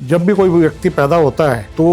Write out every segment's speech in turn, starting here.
जब भी कोई व्यक्ति पैदा होता है तो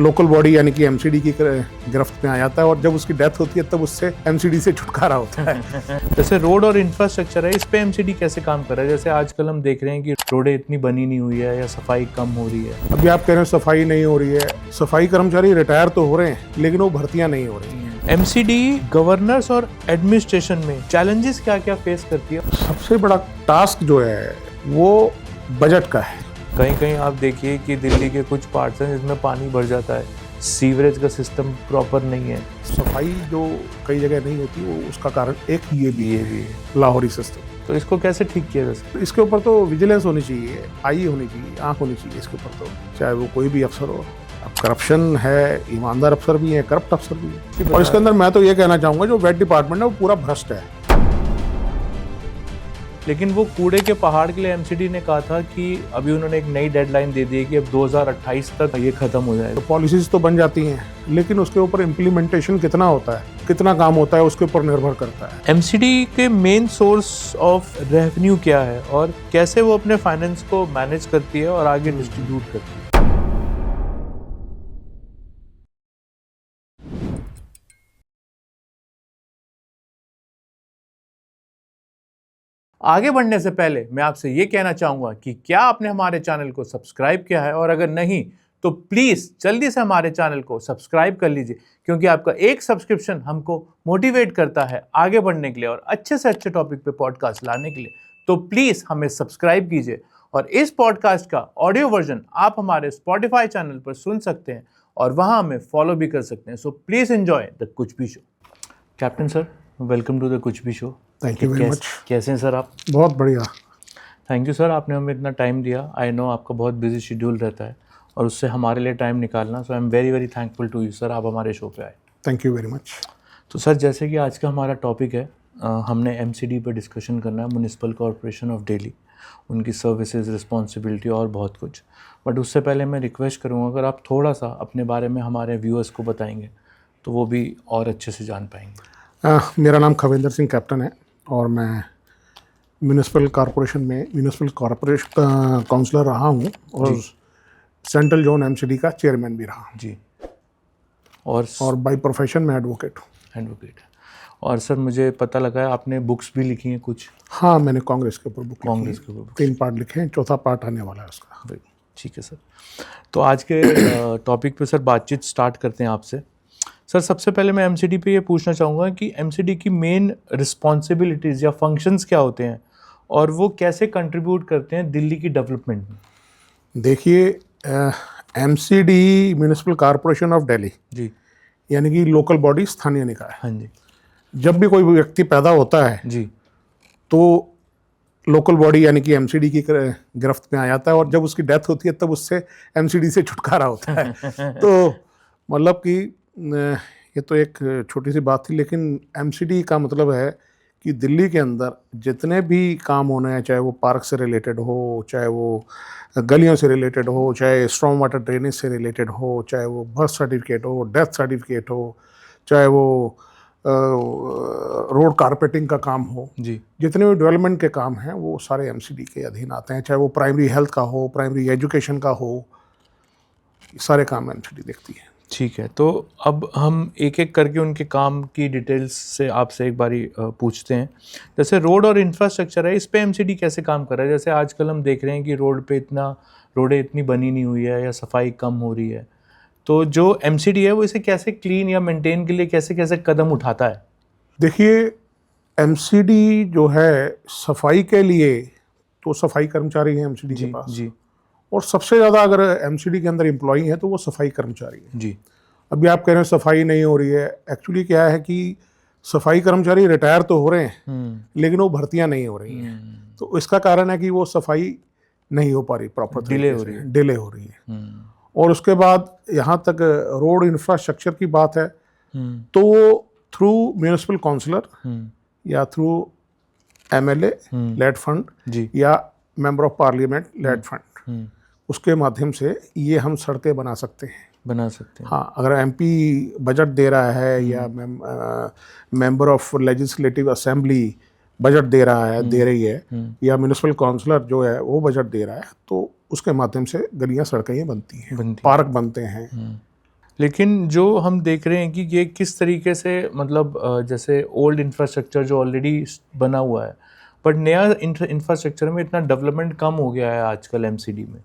लोकल बॉडी यानी कि एमसीडी की गिरफ्त में आ जाता है और जब उसकी डेथ होती है तब उससे एमसीडी से छुटकारा होता है। जैसे रोड और इंफ्रास्ट्रक्चर है, इस पे एमसीडी कैसे काम कर रहा है? जैसे आजकल हम देख रहे हैं कि रोडें इतनी बनी नहीं हुई है या सफाई कम हो रही है। अभी आप कह रहे हैं सफाई नहीं हो रही है, सफाई कर्मचारी रिटायर तो हो रहे हैं लेकिन वो भर्तियां नहीं हो रही हैं। एमसीडी गवर्नर्स और एडमिनिस्ट्रेशन में चैलेंजेस क्या क्या फेस करती है? सबसे बड़ा टास्क जो है वो बजट का है। कहीं कहीं आप देखिए कि दिल्ली के कुछ पार्ट्स हैं जिसमें पानी भर जाता है, सीवरेज का सिस्टम प्रॉपर नहीं है, सफाई जो कई जगह नहीं होती वो उसका कारण एक ये भी है लाहौरी सिस्टम। तो इसको कैसे ठीक किया जा सकता है? इसके ऊपर तो विजिलेंस होनी चाहिए, आई होनी चाहिए, आंख होनी चाहिए इसके ऊपर, तो चाहे वो कोई भी अफसर हो। अब करप्शन है, ईमानदार अफसर भी है, करप्ट अफसर भी है। और इसके अंदर मैं तो ये कहना चाहूँगा जो वेट डिपार्टमेंट है वो पूरा भ्रष्ट है। लेकिन वो कूड़े के पहाड़ के लिए एमसीडी ने कहा था कि अभी उन्होंने एक नई डेडलाइन दे दी है कि अब 2028 तक ये खत्म हो जाएगा। तो पॉलिसीज तो बन जाती हैं लेकिन उसके ऊपर इम्प्लीमेंटेशन कितना होता है, कितना काम होता है, उसके ऊपर निर्भर करता है। एमसीडी के मेन सोर्स ऑफ रेवेन्यू क्या है और कैसे वो अपने फाइनेंस को मैनेज करती है और आगे डिस्ट्रीब्यूट करती है? आगे बढ़ने से पहले मैं आपसे ये कहना चाहूंगा कि क्या आपने हमारे चैनल को सब्सक्राइब किया है, और अगर नहीं तो प्लीज़ जल्दी से हमारे चैनल को सब्सक्राइब कर लीजिए, क्योंकि आपका एक सब्सक्रिप्शन हमको मोटिवेट करता है आगे बढ़ने के लिए और अच्छे से अच्छे टॉपिक पे पॉडकास्ट लाने के लिए। तो प्लीज़ हमें सब्सक्राइब कीजिए, और इस पॉडकास्ट का ऑडियो वर्जन आप हमारे स्पॉटिफाई चैनल पर सुन सकते हैं और वहाँ हमें फॉलो भी कर सकते हैं। सो प्लीज़ एंजॉय द कुछ भी show. Captain sir, welcome to the कुछ भी show. Thank you very much. कैसे हैं सर आप? बहुत बढ़िया। थैंक यू सर, आपने हमें इतना टाइम दिया। आई नो आपका बहुत बिजी शेड्यूल रहता है और उससे हमारे लिए टाइम निकालना, so I am very very thankful to you sir, आप हमारे शो पे आए। Thank you very much. तो सर, जैसे कि आज का हमारा टॉपिक है, हमने एमसीडी पर डिस्कशन करना है, म्यूनिसिपल कॉरपोरेशन ऑफ दिल्ली, उनकी सर्विसेज, रिस्पॉन्सिबिलिटी और बहुत कुछ। बट उससे पहले मैं रिक्वेस्ट करूँगा अगर आप थोड़ा सा अपने बारे में हमारे व्यूअर्स को बताएंगे तो वो भी और अच्छे से जान पाएंगे। मेरा नाम खविंदर सिंह कैप्टन है और मैं म्यूनिसिपल कॉरपोरेशन में म्यूनिसिपल कॉरपोरेशन काउंसलर रहा हूँ और सेंट्रल जोन एमसीडी का चेयरमैन भी रहा हूँ जी। और बाय प्रोफेशन में एडवोकेट हूँ। एडवोकेट। और सर, मुझे पता लगा है आपने बुक्स भी लिखी हैं कुछ। हाँ, मैंने कांग्रेस के ऊपर बुक कांग्रेस के ऊपर 3 पार्ट लिखे हैं, चौथा पार्ट आने वाला है उसका। ठीक है सर। तो आज के टॉपिक पे सर बातचीत स्टार्ट करते हैं आपसे। सर, सबसे पहले मैं एमसीडी पे ये पूछना चाहूँगा कि एमसीडी की मेन रिस्पॉन्सिबिलिटीज़ या फंक्शंस क्या होते हैं और वो कैसे कंट्रीब्यूट करते हैं दिल्ली की डेवलपमेंट में? देखिए, MCD municipal corporation of Delhi जी, यानी कि लोकल बॉडी, स्थानीय निकाय। हाँ जी। जब भी कोई व्यक्ति पैदा होता है जी, तो लोकल बॉडी यानी कि एमसीडी की गिरफ्त में आ जाता है और जब उसकी डेथ होती है तब उससे एमसीडी से छुटकारा होता है। तो मतलब कि ये तो एक छोटी सी बात थी, लेकिन एमसीडी का मतलब है कि दिल्ली के अंदर जितने भी काम होने हैं, चाहे वो पार्क से रिलेटेड हो, चाहे वो गलियों से रिलेटेड हो, चाहे स्ट्रॉन्ग वाटर ड्रेनेज से रिलेटेड हो, चाहे वो बर्थ सर्टिफिकेट हो, डेथ सर्टिफिकेट हो, चाहे वो रोड कारपेटिंग का काम हो, जी, जितने भी डेवलपमेंट के काम हैं वो सारे एमसीडी के अधीन आते हैं। चाहे वो प्राइमरी हेल्थ का हो, प्राइमरी एजुकेशन का हो, सारे काम एमसीडी देखती है। ठीक है। तो अब हम एक एक करके उनके काम की डिटेल्स से आपसे एक बारी पूछते हैं। जैसे रोड और इंफ्रास्ट्रक्चर है, इस पे एमसीडी कैसे काम कर रहा है? जैसे आजकल हम देख रहे हैं कि रोडें इतनी बनी नहीं हुई है या सफाई कम हो रही है, तो जो एमसीडी है वो इसे कैसे क्लीन या मेंटेन के लिए कैसे कैसे कदम उठाता है? देखिए, एमसीडी जो है सफाई के लिए तो सफाई कर्मचारी हैं एमसीडी के पास जी, और सबसे ज़्यादा अगर एमसीडी के अंदर एम्प्लॉई हैं तो वो सफाई कर्मचारी हैं। जी, अभी आप कह रहे हैं सफाई नहीं हो रही है, एक्चुअली क्या है कि सफाई कर्मचारी रिटायर तो हो रहे हैं लेकिन वो भर्तियां नहीं हो रही हैं। तो इसका कारण है कि वो सफाई नहीं हो पा रही, प्रॉपर डिले हो रही है। और उसके बाद यहाँ तक रोड इंफ्रास्ट्रक्चर की बात है तो वो थ्रू म्यूनिसिपल काउंसलर या थ्रू एमएलए लेड फंड या member of parliament led fund, उसके माध्यम से ये हम सड़कें बना सकते हैं। हाँ, अगर एमपी बजट दे रहा है या member of legislative assembly budget दे रही है या म्यूनिसिपल काउंसलर जो है वो बजट दे रहा है, तो उसके माध्यम से गलियां सड़कें बनती हैं, बनती पार्क बनते हैं। लेकिन जो हम देख रहे हैं कि ये किस तरीके से मतलब जैसे ओल्ड इंफ्रास्ट्रक्चर जो ऑलरेडी बना हुआ है, बट नया इंफ्रास्ट्रक्चर में इतना डेवलपमेंट कम हो गया है आजकल एमसीडी में।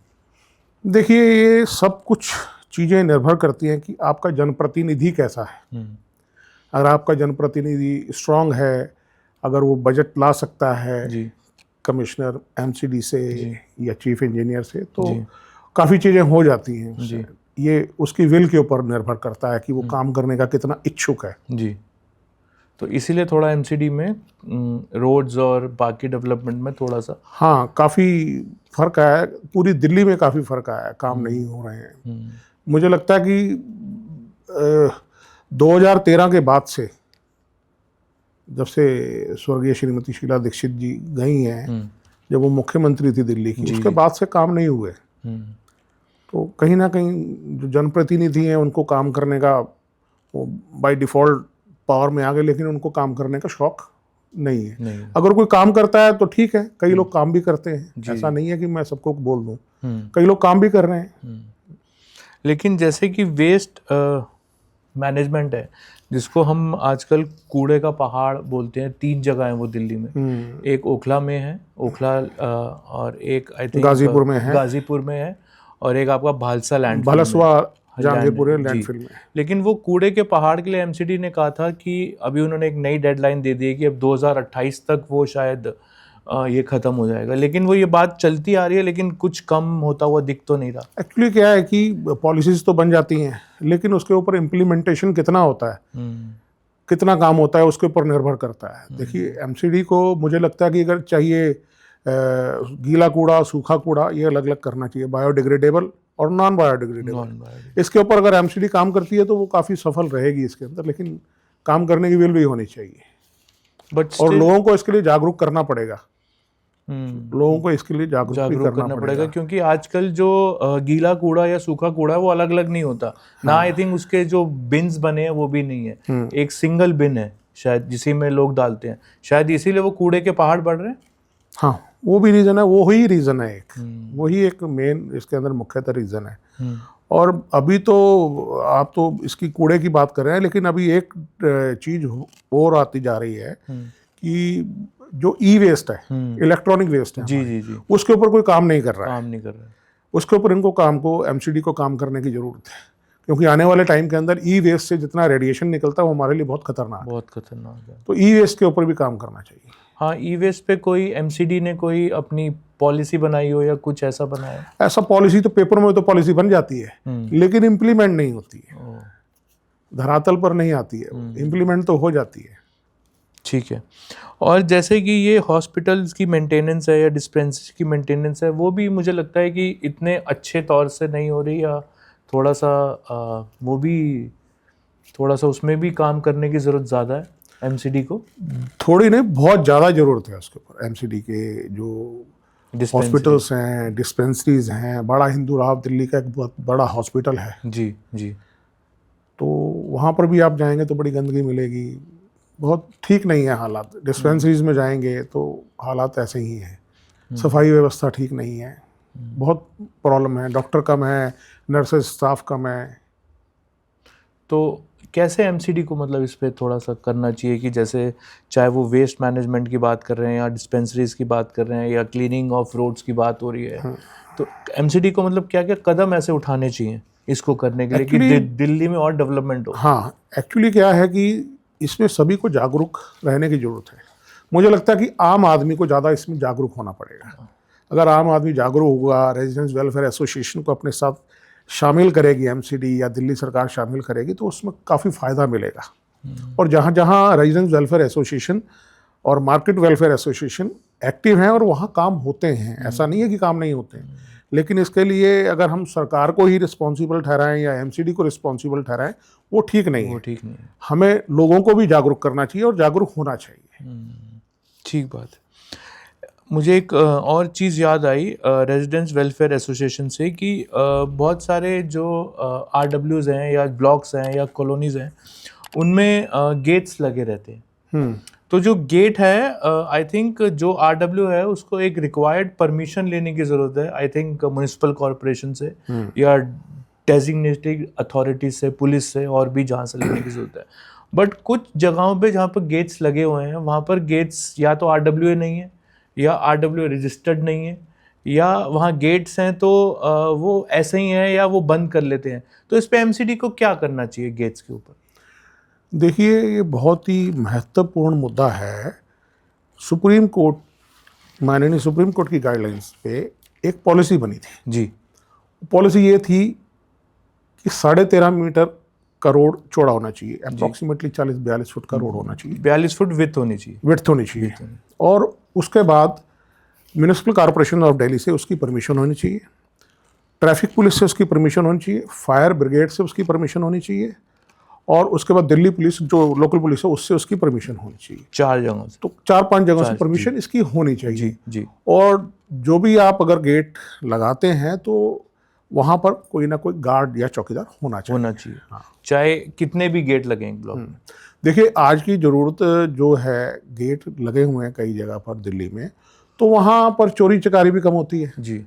देखिए, ये सब कुछ चीज़ें निर्भर करती हैं कि आपका जनप्रतिनिधि कैसा है। अगर आपका जनप्रतिनिधि स्ट्रांग है, अगर वो बजट ला सकता है जी कमिश्नर एमसीडी से या चीफ इंजीनियर से, तो काफ़ी चीज़ें हो जाती हैं उससे। ये उसकी विल के ऊपर निर्भर करता है कि वो काम करने का कितना इच्छुक है। जी, तो इसीलिए थोड़ा एमसीडी में रोड्स और बाकी डेवलपमेंट में थोड़ा सा हाँ, काफ़ी फ़र्क आया है। पूरी दिल्ली में काफ़ी फ़र्क आया है, काम नहीं हो रहे हैं। मुझे लगता है कि 2013 के बाद से, जब से स्वर्गीय श्रीमती शीला दीक्षित जी गई हैं, जब वो मुख्यमंत्री थी दिल्ली की, उसके बाद से काम नहीं हुए। तो कहीं ना कहीं जो जनप्रतिनिधि हैं उनको काम करने का, वो बाय डिफ़ॉल्ट पावर में आ गए, लेकिन उनको काम करने का शौक नहीं है। अगर कोई काम करता है तो ठीक है, कई लोग काम भी करते हैं, ऐसा नहीं है कि मैं सबको बोल दूं, कई लोग काम भी कर रहे हैं। लेकिन जैसे कि वेस्ट मैनेजमेंट है, जिसको हम आजकल कूड़े का पहाड़ बोलते हैं, 3 जगह हैं वो दिल्ली में। एक ओखला में है, ओखला और एक आई थिंक गाजीपुर में है और एक आपका भालसा लैंडफिल में। लेकिन वो कूड़े के पहाड़ के लिए एमसीडी ने कहा था कि अभी उन्होंने एक नई डेडलाइन दे दी है कि अब 2028 तक वो शायद ये ख़त्म हो जाएगा। लेकिन वो ये बात चलती आ रही है, लेकिन कुछ कम होता हुआ दिख तो नहीं रहा। एक्चुअली क्या है कि पॉलिसीज तो बन जाती हैं, लेकिन उसके ऊपर इम्प्लीमेंटेशन कितना होता है, कितना काम होता है, उसके ऊपर निर्भर करता है। देखिए, एमसीडी को मुझे लगता है कि अगर चाहिए गीला कूड़ा, सूखा कूड़ा, ये अलग अलग करना चाहिए, बायोडिग्रेडेबल और नॉन बायोडिग्रेडेबल। इसके ऊपर अगर एमसीडी काम करती है तो वो काफ़ी सफल रहेगी इसके अंदर, लेकिन काम करने की विल भी होनी चाहिए। और लोगों को इसके लिए जागरूक करना पड़ेगा। लोगों को इसके लिए जागरूक करना पड़ेगा, क्योंकि आजकल जो गीला कूड़ा या सूखा कूड़ा है वो अलग अलग नहीं होता ना। आई थिंक उसके जो बिन्स बने हैं वो भी नहीं है, एक सिंगल बिन है शायद जिसी में लोग डालते हैं, शायद इसीलिए वो कूड़े के पहाड़ बढ़ रहे हैं। हाँ, वो भी रीज़न है, वही रीज़न है, वही एक मेन इसके अंदर मुख्यतः रीज़न है। और अभी तो आप तो इसकी कूड़े की बात कर रहे हैं, लेकिन अभी एक चीज़ और आती जा रही है कि जो ई वेस्ट है, इलेक्ट्रॉनिक वेस्ट है, जी, उसके ऊपर कोई काम नहीं कर रहा है। उसके ऊपर इनको एमसीडी को काम करने की ज़रूरत है, क्योंकि आने वाले टाइम के अंदर ई वेस्ट से जितना रेडिएशन निकलता है वो हमारे लिए बहुत खतरनाक है। तो ई वेस्ट के ऊपर भी काम करना चाहिए। हाँ, ई वेस्ट पे कोई एमसीडी ने कोई अपनी पॉलिसी बनाई हो या कुछ ऐसा बनाया? ऐसा पॉलिसी तो पेपर में तो पॉलिसी बन जाती है, लेकिन इम्प्लीमेंट नहीं होती है, धरातल पर नहीं आती है। इम्प्लीमेंट तो हो जाती है। ठीक है। और जैसे कि ये हॉस्पिटल्स की मेंटेनेंस है या डिस्पेंसरी की मेंटेनेंस है, वो भी मुझे लगता है कि इतने अच्छे तौर से नहीं हो रही, या थोड़ा सा वो भी थोड़ा सा उसमें भी काम करने की ज़रूरत ज़्यादा है एमसीडी को। थोड़ी नहीं, बहुत ज़्यादा ज़रूरत है उसके ऊपर। एमसीडी के जो हॉस्पिटल्स हैं, डिस्पेंसरीज हैं, बड़ा हिंदू राव दिल्ली का एक बहुत बड़ा हॉस्पिटल है। जी। तो वहाँ पर भी आप जाएंगे तो बड़ी गंदगी मिलेगी, बहुत ठीक नहीं है हालात। डिस्पेंसरीज में जाएंगे तो हालात ऐसे ही हैं, सफाई व्यवस्था ठीक नहीं है, बहुत प्रॉब्लम है, डॉक्टर कम है, नर्सेस स्टाफ कम है। तो कैसे एमसीडी को मतलब इस पे थोड़ा सा करना चाहिए कि जैसे चाहे वो वेस्ट मैनेजमेंट की बात कर रहे हैं या डिस्पेंसरीज की बात कर रहे हैं या क्लीनिंग ऑफ रोड्स की बात हो रही है, तो एमसीडी को मतलब क्या क्या कदम ऐसे उठाने चाहिए इसको करने के लिए कि दिल्ली में और डेवलपमेंट हो? हाँ, एक्चुअली क्या है कि इसमें सभी को जागरूक रहने की ज़रूरत है। मुझे लगता है कि आम आदमी को ज़्यादा इसमें जागरूक होना पड़ेगा। अगर आम आदमी जागरूक होगा, रेजिडेंट्स वेलफेयर एसोसिएशन को अपने साथ शामिल करेगी एमसीडी या दिल्ली सरकार शामिल करेगी, तो उसमें काफ़ी फ़ायदा मिलेगा। और जहाँ जहाँ रेजिडेंट्स वेलफेयर एसोसिएशन और मार्केट वेलफेयर एसोसिएशन एक्टिव हैं और वहाँ काम होते हैं, ऐसा नहीं है कि काम नहीं होते हैं, लेकिन इसके लिए अगर हम सरकार को ही रिस्पॉन्सिबल ठहराएं या एमसीडी को रिस्पॉन्सिबल ठहराएं, वो ठीक नहीं है। हमें लोगों को भी जागरूक करना चाहिए और जागरूक होना चाहिए। ठीक बात है। मुझे एक और चीज़ याद आई रेजिडेंट्स वेलफेयर एसोसिएशन से कि बहुत सारे जो RWs हैं या ब्लॉक्स हैं या कॉलोनीज़ हैं, उनमें गेट्स लगे रहते हैं। तो जो गेट है आई थिंक जो RW है उसको एक रिक्वायर्ड परमिशन लेने की ज़रूरत है, आई थिंक म्यूनिसिपल कॉरपोरेशन से या डेजिग्नेटेड अथॉरिटी से, पुलिस से, और भी जहाँ से लेने की ज़रूरत है। बट कुछ जगहों पे जहाँ पर गेट्स लगे हुए हैं वहाँ पर गेट्स या तो RWA नहीं है या RWA रजिस्टर्ड नहीं है, या वहाँ गेट्स हैं तो वो ऐसे ही हैं या वो बंद कर लेते हैं। तो इस पे MCD को क्या करना चाहिए गेट्स के ऊपर? देखिए, ये बहुत ही महत्वपूर्ण मुद्दा है। सुप्रीम कोर्ट, माननीय सुप्रीम कोर्ट की गाइडलाइंस पे एक पॉलिसी बनी थी जी। पॉलिसी ये थी कि 13.5 मीटर का रोड चौड़ा होना चाहिए, अप्रॉक्सीमेटली 40-42 फुट का रोड होना चाहिए, 42 फुट विड्थ होनी चाहिए, विड्थ होनी चाहिए। और उसके बाद म्यूनिसिपल कॉरपोरेशन ऑफ दिल्ली से उसकी परमिशन होनी चाहिए, ट्रैफिक पुलिस से उसकी परमिशन होनी चाहिए, फायर ब्रिगेड से उसकी परमिशन होनी चाहिए, और उसके बाद दिल्ली पुलिस जो लोकल पुलिस है उससे उसकी परमिशन होनी चाहिए। 4 जगहों से, तो 4-5 जगहों से परमिशन इसकी होनी चाहिए। जी जी। और जो भी आप अगर गेट लगाते हैं तो वहाँ पर कोई ना कोई गार्ड या चौकीदार होना चाहिए। हाँ। चाहे कितने भी गेट लगे ब्लॉक में। देखिए, आज की ज़रूरत जो है, गेट लगे हुए हैं कई जगह पर दिल्ली में, तो वहाँ पर चोरी चकारी भी कम होती है जी।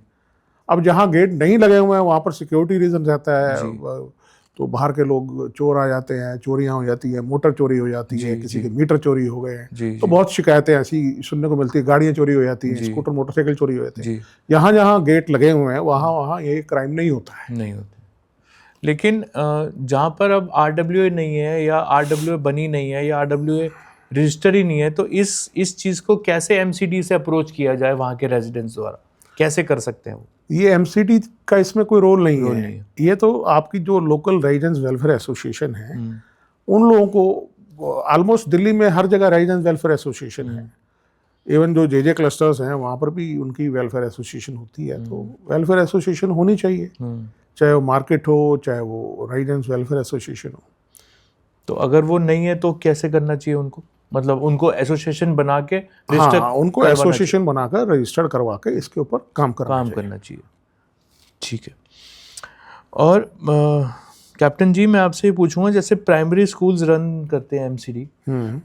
अब जहाँ गेट नहीं लगे हुए हैं वहाँ पर सिक्योरिटी रीज़न रहता है, तो बाहर के लोग चोर आ जाते हैं, चोरियां हो जाती हैं, मोटर चोरी हो जाती है, किसी के मीटर चोरी हो गए हैं, तो बहुत शिकायतें ऐसी सुनने को मिलती है, गाड़ियां चोरी हो जाती हैं, स्कूटर मोटरसाइकिल चोरी हो जाते हैं। यहाँ जहाँ गेट लगे हुए हैं वहाँ ये क्राइम नहीं होता है। नहीं होता। लेकिन जहाँ पर अब RWA नहीं है या RWA बनी नहीं है या RWA रजिस्टर ही नहीं है, तो इस चीज़ को कैसे MCD से अप्रोच किया जाए वहाँ के रेजिडेंट्स द्वारा, कैसे कर सकते हैं वो? ये MCD का इसमें कोई रोल नहीं है। ये तो आपकी जो लोकल रेजिडेंट्स वेलफेयर एसोसिएशन है, उन लोगों को, ऑलमोस्ट दिल्ली में हर जगह रेजिडेंट्स वेलफेयर एसोसिएशन है, इवन जो JJ क्लस्टर्स हैं वहाँ पर भी उनकी वेलफेयर एसोसिएशन होती है। तो वेलफेयर एसोसिएशन होनी चाहिए, चाहे वो मार्केट हो चाहे वो रेजिडेंट्स वेलफेयर एसोसिएशन हो। तो अगर वो नहीं है तो कैसे करना चाहिए उनको, मतलब उनको एसोसिएशन बना के रजिस्टर, उनको एसोसिएशन बनाकर रजिस्टर्ड करवा के इसके ऊपर काम करना चाहिए। ठीक है। और कैप्टन जी, मैं आपसे ये पूछूंगा, जैसे प्राइमरी स्कूल्स रन करते हैं MCD,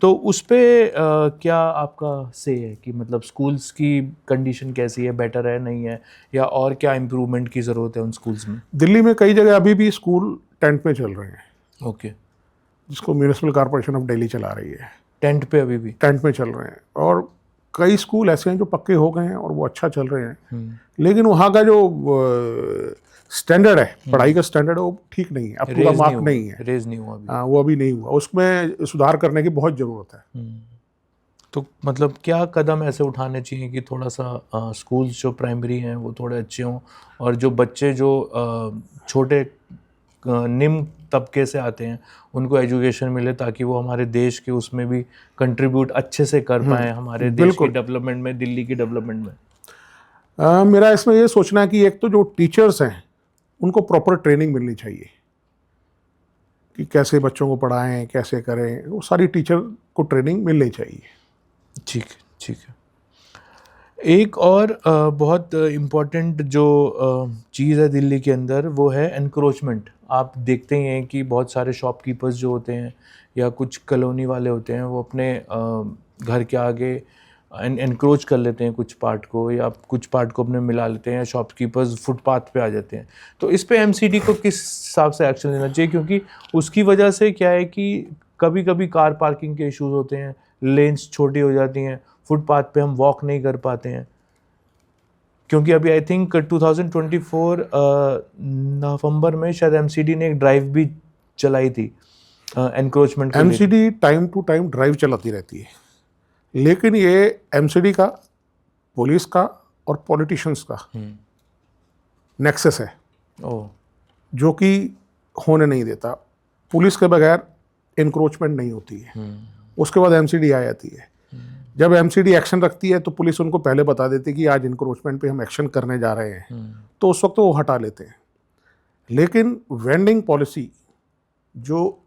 तो उस पे क्या आपका से है कि मतलब स्कूल्स की कंडीशन कैसी है, बेटर है नहीं है, या और क्या इम्प्रूवमेंट की ज़रूरत है उन स्कूल्स में? दिल्ली में कई जगह अभी भी स्कूल टेंट में चल रहे हैं। ओके। जिसको म्यूनिसिपल कॉरपोरेशन ऑफ दिल्ली चला रही है, टेंट पे अभी भी टेंट में चल रहे हैं। और कई स्कूल ऐसे हैं जो पक्के हो गए हैं और वो अच्छा चल रहे हैं, लेकिन वहाँ का जो स्टैंडर्ड है, पढ़ाई का स्टैंडर्ड है, वो ठीक नहीं है, अब पूरा मार्क नहीं है, रेज नहीं हुआ अभी। वो अभी नहीं हुआ, उसमें सुधार करने की बहुत ज़रूरत है। तो मतलब क्या कदम ऐसे उठाने चाहिए कि थोड़ा सा स्कूल्स जो प्राइमरी हैं वो थोड़े अच्छे हों, और जो बच्चे जो छोटे निम्न तबके से आते हैं उनको एजुकेशन मिले, ताकि वो हमारे देश के उसमें भी कंट्रीब्यूट अच्छे से कर पाएँ, हमारे देश के डेवलपमेंट में, दिल्ली की डेवलपमेंट में। मेरा इसमें ये सोचना है कि एक तो जो टीचर्स हैं उनको प्रॉपर ट्रेनिंग मिलनी चाहिए कि कैसे बच्चों को पढ़ाएं, कैसे करें, वो सारी टीचर को ट्रेनिंग मिलनी चाहिए। ठीक है, ठीक है। एक और बहुत इम्पॉर्टेंट जो चीज़ है दिल्ली के अंदर, वो है एनक्रोचमेंट। आप देखते ही हैं कि बहुत सारे शॉपकीपर्स जो होते हैं या कुछ कॉलोनी वाले होते हैं, वो अपने घर के आगे एनक्रोच कर लेते हैं कुछ पार्ट को, या कुछ पार्ट को अपने मिला लेते हैं, या शॉपकीपर्स फुटपाथ पे आ जाते हैं। तो इस पे MCD को किस हिसाब से एक्शन लेना चाहिए? क्योंकि उसकी वजह से क्या है कि कभी कभी कार पार्किंग के इश्यूज होते हैं, लेन्स छोटी हो जाती हैं, फुटपाथ पे हम वॉक नहीं कर पाते हैं। क्योंकि अभी आई थिंक 2024 नवंबर में शायद MCD ने एक ड्राइव भी चलाई थी encroachment. MCD time to time drive चलाती रहती है, लेकिन ये MCD का, पुलिस का और पॉलिटिशियंस का नेक्सस है, जो कि होने नहीं देता। पुलिस के बगैर इंक्रोचमेंट नहीं होती है, उसके बाद MCD आ जाती है। जब MCD एक्शन रखती है तो पुलिस उनको पहले बता देती है कि आज इंक्रोचमेंट पे हम एक्शन करने जा रहे हैं, तो उस वक्त वो हटा लेते हैं। लेकिन वेंडिंग पॉलिसी, जो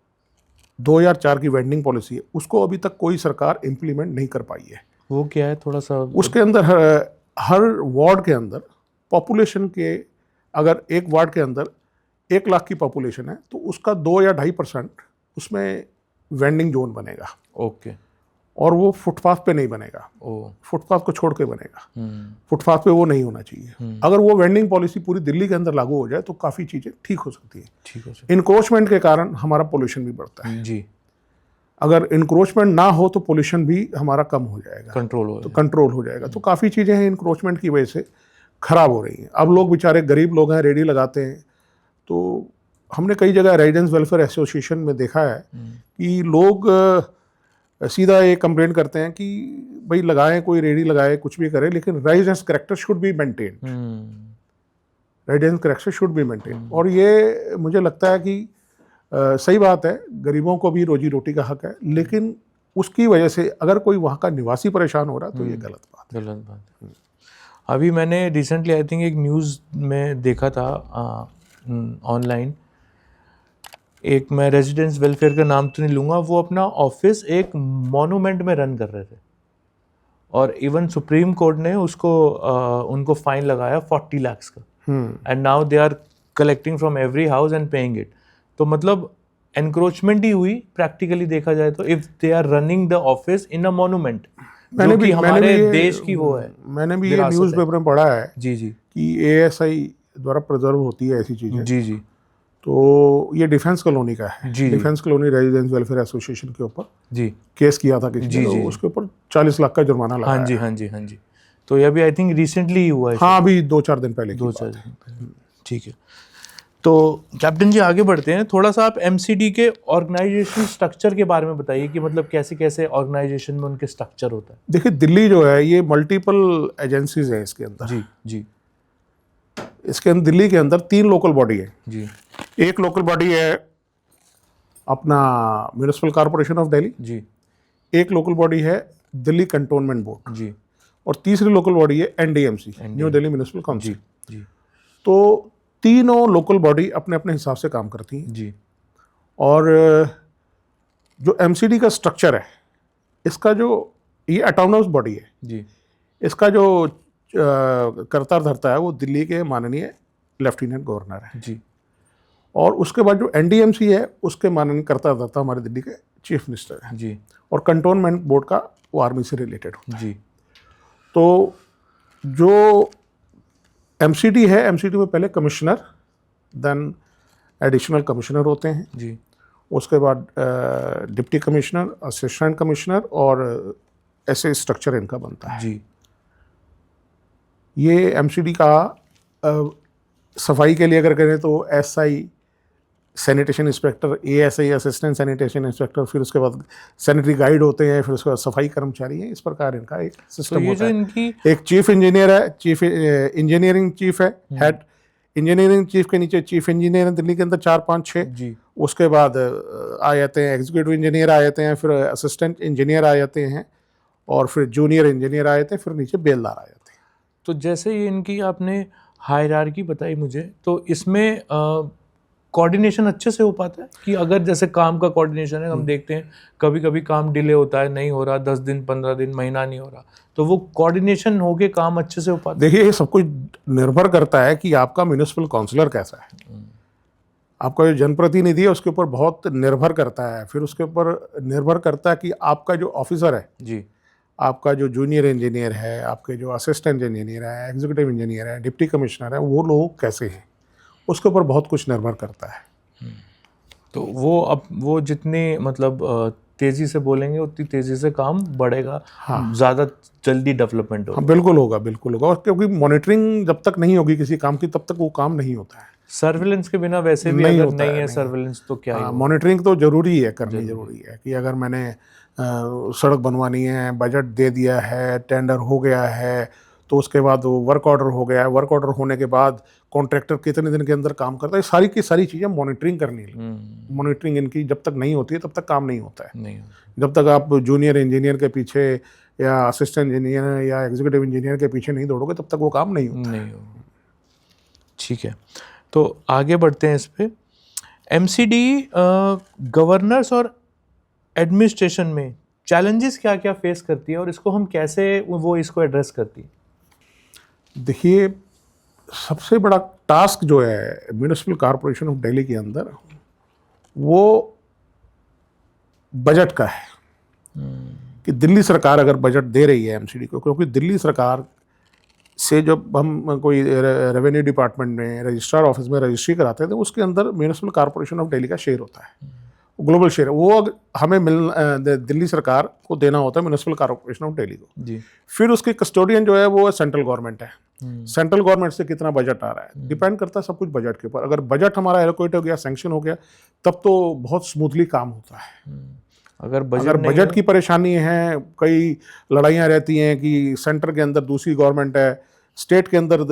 2004 की वेंडिंग पॉलिसी है, उसको अभी तक कोई सरकार इम्प्लीमेंट नहीं कर पाई है। वो क्या है थोड़ा सा? उसके अंदर हर वार्ड के अंदर पॉपुलेशन के, अगर एक वार्ड के अंदर 1 लाख की पॉपुलेशन है तो उसका 2 या 2.5% उसमें वेंडिंग जोन बनेगा। ओके। और वो फुटपाथ पे नहीं बनेगा, ओ फुटपाथ को छोड़ के बनेगा, फुटपाथ पे वो नहीं होना चाहिए। अगर वो वेंडिंग पॉलिसी पूरी दिल्ली के अंदर लागू हो जाए तो काफ़ी चीज़ें ठीक हो सकती हैं। ठीक हो सकता इंक्रोचमेंट के कारण हमारा पोल्यूशन भी बढ़ता है। जी, अगर इंक्रोचमेंट ना हो तो पोल्यूशन भी हमारा कम हो जाएगा, कंट्रोल हो तो कंट्रोल हो जाएगा। तो काफ़ी चीज़ें हैं इंक्रोचमेंट की वजह से खराब हो रही हैं। अब लोग बेचारे गरीब लोग हैं, रेडी लगाते हैं, तो हमने कई जगह रेजिडेंस वेलफेयर एसोसिएशन में देखा है कि लोग सीधा ये कंप्लेंट करते हैं कि भाई लगाएं, कोई रेडी लगाए, कुछ भी करे, लेकिन residence character should be maintain, residence character should be maintain. और ये मुझे लगता है कि सही बात है, गरीबों को भी रोजी रोटी का हक है, लेकिन उसकी वजह से अगर कोई वहाँ का निवासी परेशान हो रहा है तो ये गलत बात है। अभी मैंने रिसेंटली आई थिंक एक न्यूज़ में देखा था ऑनलाइन, एक मैं रेजिडेंस वेलफेयर का नाम तो नहीं लूँगा, वो अपना ऑफिस एक मॉन्यूमेंट में रन कर रहे थे और इवन सुप्रीम कोर्ट ने उसको उनको फाइन लगाया 40 लाख का, and now they are collecting from every house and paying it. तो मतलब एनक्रोचमेंट ही हुई प्रैक्टिकली देखा जाए तो, if they are running the office in a monument, जो कि हमारे देश की वो है। मैंने भी ये न्यूज़पेपर में पढ़ा है जी जी कि ASI द्वारा प्रिजर्व होती है ऐसी चीज़ें। जी जी तो ये डिफेंस कॉलोनी का है, जी, defence colony residence welfare association के ऊपर जी केस किया था किसी ने, तो उसके ऊपर 40 लाख का जुर्माना लगाया। हाँ जी हाँ जी हाँ जी। तो ये अभी आई थिंक रिसेंटली ही हुआ है। हाँ, अभी 2-4 दिन पहले की 2-4 दिन पहले। ठीक है, तो कैप्टन जी आगे बढ़ते हैं। थोड़ा सा आप MCD के ऑर्गेनाइजेशन स्ट्रक्चर के बारे में बताइए कि मतलब कैसे कैसे ऑर्गेनाइजेशन में उनके स्ट्रक्चर होता है। देखिए, दिल्ली जो है ये मल्टीपल एजेंसीज हैं इसके अंदर। जी जी इसके अंदर दिल्ली के अंदर 3 लोकल बॉडी है। जी एक लोकल बॉडी है अपना म्यूनिसिपल कॉर्पोरेशन ऑफ दिल्ली, जी एक लोकल बॉडी है दिल्ली कंटोनमेंट बोर्ड, जी और तीसरी लोकल बॉडी है NDMC, new Delhi municipal council. जी तो तीनों लोकल बॉडी अपने अपने हिसाब से काम करती हैं। जी। और जो MCD का स्ट्रक्चर है, इसका जो ये ऑटोनोमस बॉडी है जी इसका जो कर्ता धर्ता है वो दिल्ली के माननीय लेफ्टिनेंट गवर्नर है जी। और उसके बाद जो NDMC है उसके माननीय कर्ता धर्ता हमारे दिल्ली के चीफ मिनिस्टर है जी और कंटोनमेंट बोर्ड का वो आर्मी से रिलेटेड होता है। जी। तो जो MCD है, MCD में पहले कमिश्नर, देन एडिशनल कमिश्नर होते हैं जी। उसके बाद डिप्टी कमिश्नर, असिस्टेंट कमिश्नर और ऐसे स्ट्रक्चर इनका बनता है जी। ये MCD का सफाई के लिए अगर करें तो SI sanitation inspector, ASI assistant sanitation inspector, फिर उसके बाद सैनिटरी गाइड होते हैं, फिर उसके बाद सफाई कर्मचारी हैं। इस प्रकार इनका एक सिस्टम होता है। इनकी एक चीफ इंजीनियर है, चीफ इंजीनियरिंग चीफ है, हेड इंजीनियरिंग चीफ के नीचे चीफ इंजीनियर है दिल्ली के अंदर 4, 5, 6। जी। उसके बाद आ जाते हैं एग्जीक्यूटिव इंजीनियर आ जाते हैं, फिर असिस्टेंट इंजीनियर आ जाते हैं और फिर जूनियर इंजीनियर आ जाते हैं, फिर नीचे बेलदार आ जाते हैं। तो जैसे ये इनकी आपने हायरार्की बताई मुझे, तो इसमें कोऑर्डिनेशन अच्छे से हो पाता है कि अगर जैसे काम का कोऑर्डिनेशन है, हम देखते हैं कभी कभी काम डिले होता है, नहीं हो रहा, 10 दिन 15 दिन महीना नहीं हो रहा, तो वो कोऑर्डिनेशन होके काम अच्छे से हो पाता है। देखिए, ये सब कुछ निर्भर करता है कि आपका म्यूनिसिपल काउंसलर कैसा है, आपका जो जनप्रतिनिधि है उसके ऊपर बहुत निर्भर करता है। फिर उसके ऊपर निर्भर करता है कि आपका जो ऑफिसर है जी, आपका जो जूनियर इंजीनियर है, आपके जो असिस्टेंट इंजीनियर है, एग्जीक्यूटिव इंजीनियर है, डिप्टी कमिश्नर है, वो लोग कैसे हैं, उसके ऊपर बहुत कुछ निर्भर करता है। तो वो जितनी मतलब तेज़ी से बोलेंगे उतनी तेज़ी से काम बढ़ेगा। हाँ, ज़्यादा जल्दी डेवलपमेंट होगा। हाँ, बिल्कुल होगा, बिल्कुल होगा। और क्योंकि मॉनिटरिंग जब तक नहीं होगी किसी काम की तब तक वो काम नहीं होता है। सर्विलेंस के बिना वैसे भी नहीं अगर होता नहीं है सर्विलेंस तो क्या ही। मॉनिटरिंग तो जरूरी है, करनी जरूरी है कि अगर मैंने सड़क बनवानी है, बजट दे दिया है, टेंडर हो गया है, तो उसके बाद वो वर्क ऑर्डर हो गया है, वर्क ऑर्डर होने के बाद कॉन्ट्रैक्टर कितने दिन के अंदर काम करता है, सारी की सारी चीज़ें मॉनिटरिंग करनी है। मॉनिटरिंग इनकी जब तक नहीं होती है तब तक काम नहीं होता है। नहीं, जब तक आप जूनियर इंजीनियर के पीछे या असिस्टेंट इंजीनियर या एग्जीक्यूटिव इंजीनियर के पीछे नहीं दौड़ोगे तब तक वो काम नहीं होता है। ठीक है, तो आगे बढ़ते हैं इस पे। MCD गवर्नर्स और एडमिनिस्ट्रेशन में चैलेंजेस क्या क्या फेस करती है और इसको हम कैसे वो इसको एड्रेस करती है? देखिए, सबसे बड़ा टास्क जो है म्यूनिसिपल कॉर्पोरेशन ऑफ दिल्ली के अंदर वो बजट का है कि दिल्ली सरकार अगर बजट दे रही है एमसीडी को, क्योंकि दिल्ली सरकार से जब हम कोई रेवेन्यू डिपार्टमेंट में रजिस्ट्रार ऑफिस में रजिस्ट्री कराते हैं तो उसके अंदर म्यूनिसिपल कॉर्पोरेशन ऑफ दिल्ली का शेयर होता है, ग्लोबल शेयर है, वो हमें दिल्ली सरकार को देना होता है म्यूनिसिपल कॉर्पोरेशन ऑफ दिल्ली को जी। फिर उसकी कस्टोडियन जो है वो सेंट्रल गवर्नमेंट है। सेंट्रल गवर्नमेंट से कितना बजट आ रहा है डिपेंड करता है सब कुछ बजट के ऊपर। अगर बजट हमारा एलोकेट हो गया, सैंक्शन हो गया, तब तो बहुत स्मूथली काम होता है। अगर बजट की परेशानी है, कई लड़ाइयाँ रहती हैं कि सेंटर के अंदर दूसरी गवर्नमेंट है, स्टेट के अंदर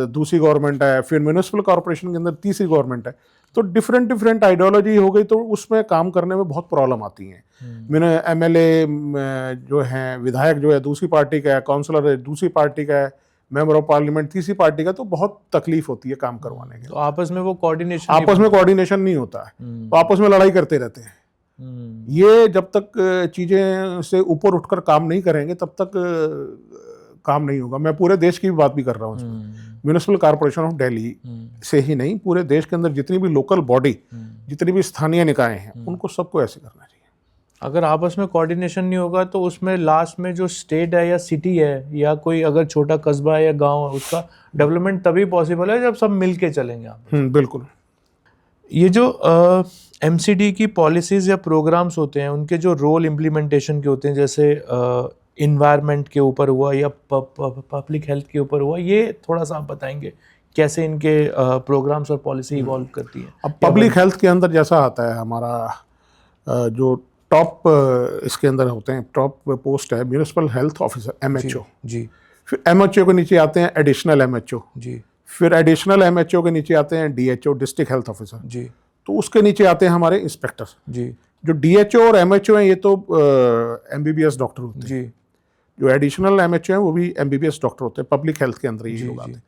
दूसरी गवर्नमेंट है, फिर म्यूनिसिपल कॉर्पोरेशन के अंदर तीसरी गवर्नमेंट है, तो डिफरेंट आइडियोलॉजी हो गई तो उसमें काम करने में बहुत प्रॉब्लम आती है। मैंने एमएलए जो है, विधायक जो है दूसरी पार्टी का है, काउंसलर दूसरी पार्टी का है, मेंबर ऑफ पार्लियामेंट तीसरी पार्टी का, तो बहुत तकलीफ होती है काम करवाने के। तो आपस में वो कोऑर्डिनेशन नहीं होता है, तो आपस में लड़ाई करते रहते हैं। ये जब तक चीजें से ऊपर उठकर काम नहीं करेंगे तब तक काम नहीं होगा। मैं पूरे देश की भी बात भी कर रहा हूँ, म्यूनिसिपल कॉर्पोरेशन ऑफ दिल्ली से ही नहीं, पूरे देश के अंदर जितनी भी लोकल बॉडी, जितनी भी स्थानीय निकाय हैं, उनको सबको ऐसे करना चाहिए। अगर आपस में कोऑर्डिनेशन नहीं होगा तो उसमें लास्ट में जो स्टेट है या सिटी है या कोई अगर छोटा कस्बा है या गांव है, उसका डेवलपमेंट तभी पॉसिबल है जब सब मिल के चलेंगे आप। बिल्कुल। ये जो एमसीडी की पॉलिसीज़ या प्रोग्राम्स होते हैं, उनके जो रोल इम्प्लीमेंटेशन के होते हैं, जैसे इन्वायरमेंट के ऊपर हुआ या पब्लिक हेल्थ के ऊपर हुआ, ये थोड़ा सा आप बताएंगे कैसे इनके प्रोग्राम्स और पॉलिसी इवॉल्व करती है? अब पब्लिक हेल्थ के अंदर जैसा आता है हमारा जो टॉप इसके अंदर होते हैं, टॉप पोस्ट है म्यूनिसिपल हेल्थ ऑफिसर, एमएचओ जी। फिर एमएचओ के नीचे आते हैं एडिशनल एमएचओ जी। फिर एडिशनल एमएचओ के नीचे आते हैं डीएचओ, डिस्ट्रिक्ट हेल्थ ऑफिसर जी। तो उसके नीचे आते हैं हमारे इंस्पेक्टर जी। जो डीएचओ और एमएचओ हैं ये तो एमबीबीएस डॉक्टर होते हैं जी। जो एडिशनल एमएचओ हैं वो भी एमबीबीएस डॉक्टर होते हैं, पब्लिक हेल्थ के अंदर ये लोग आते हैं।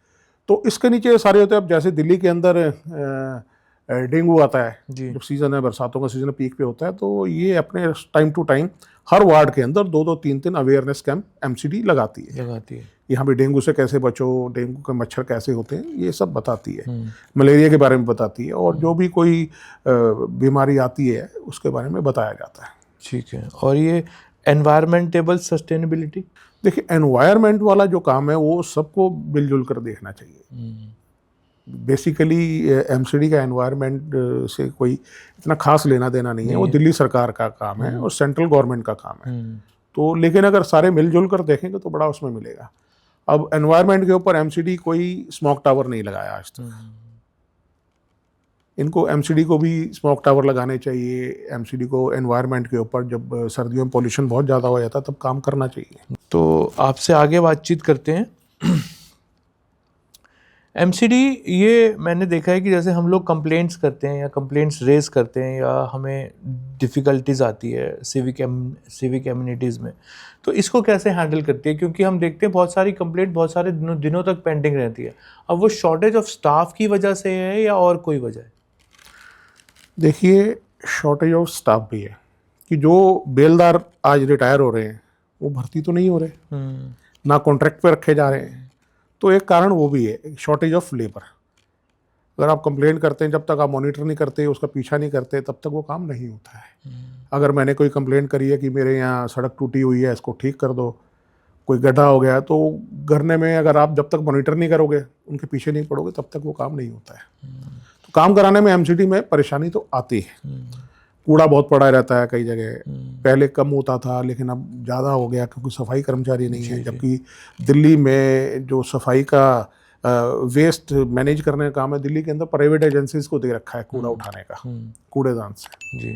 तो इसके नीचे सारे होते हैं। अब जैसे दिल्ली के अंदर डेंगू आता है, जब सीजन है, बरसातों का सीजन पीक पे होता है, तो ये अपने टाइम टू टाइम हर वार्ड के अंदर 2-2, 3-3 अवेयरनेस कैंप एमसीडी लगाती है। यहाँ भी डेंगू से कैसे बचो, डेंगू के मच्छर कैसे होते हैं, ये सब बताती है। मलेरिया के बारे में बताती है और जो भी कोई बीमारी आती है उसके बारे में बताया जाता है। ठीक है। और ये एनवायरमेंटेबल सस्टेनेबिलिटी, देखिए एनवायरनमेंट वाला जो काम है वो सबको मिलजुल कर देखना चाहिए। बेसिकली एमसीडी का एनवायरनमेंट से कोई इतना खास लेना देना नहीं है, वो दिल्ली सरकार का काम है और सेंट्रल गवर्नमेंट का काम है। तो लेकिन अगर सारे मिलजुल कर देखेंगे तो बड़ा उसमें मिलेगा। अब एनवायरनमेंट के ऊपर एमसीडी कोई स्मोक टावर नहीं लगाया आज तक। इनको एमसीडी को भी स्मोक टावर लगाने चाहिए। एमसीडी को एनवायरनमेंट के ऊपर जब सर्दियों में पोल्यूशन बहुत ज़्यादा हो जाता है तब काम करना चाहिए। तो आपसे आगे बातचीत करते हैं। एमसीडी, ये मैंने देखा है कि जैसे हम लोग कंप्लेंट्स करते हैं या कंप्लेंट्स रेज करते हैं या हमें डिफ़िकल्टीज आती है सिविक एम्यूनिटीज़ में, तो इसको कैसे हैंडल करती है? क्योंकि हम देखते हैं बहुत सारी कंप्लेंट बहुत सारे दिनों तक पेंडिंग रहती है। अब वो शॉर्टेज ऑफ स्टाफ की वजह से है या और कोई वजह है? देखिए शॉर्टेज ऑफ स्टाफ भी है कि जो बेलदार आज रिटायर हो रहे हैं वो भर्ती तो नहीं हो रहे, ना कॉन्ट्रैक्ट पे रखे जा रहे हैं, तो एक कारण वो भी है, शॉर्टेज ऑफ लेबर। अगर आप कंप्लेंट करते हैं, जब तक आप मॉनिटर नहीं करते, उसका पीछा नहीं करते, तब तक वो काम नहीं होता है। अगर मैंने कोई कंप्लेंट करी है कि मेरे यहाँ सड़क टूटी हुई है, इसको ठीक कर दो, कोई गड्ढा हो गया, तो करने में अगर आप जब तक मॉनिटर नहीं करोगे, उनके पीछे नहीं पड़ोगे, तब तक वो काम नहीं होता है। तो काम कराने में एमसीडी में परेशानी तो आती है। कूड़ा बहुत पड़ा रहता है कई जगह, पहले कम होता था लेकिन अब ज़्यादा हो गया क्योंकि सफाई कर्मचारी नहीं है। जबकि दिल्ली में जो सफाई का वेस्ट मैनेज करने का काम है, दिल्ली के अंदर प्राइवेट एजेंसीज को दे रखा है कूड़ा उठाने का, कूड़ेदान से। जी,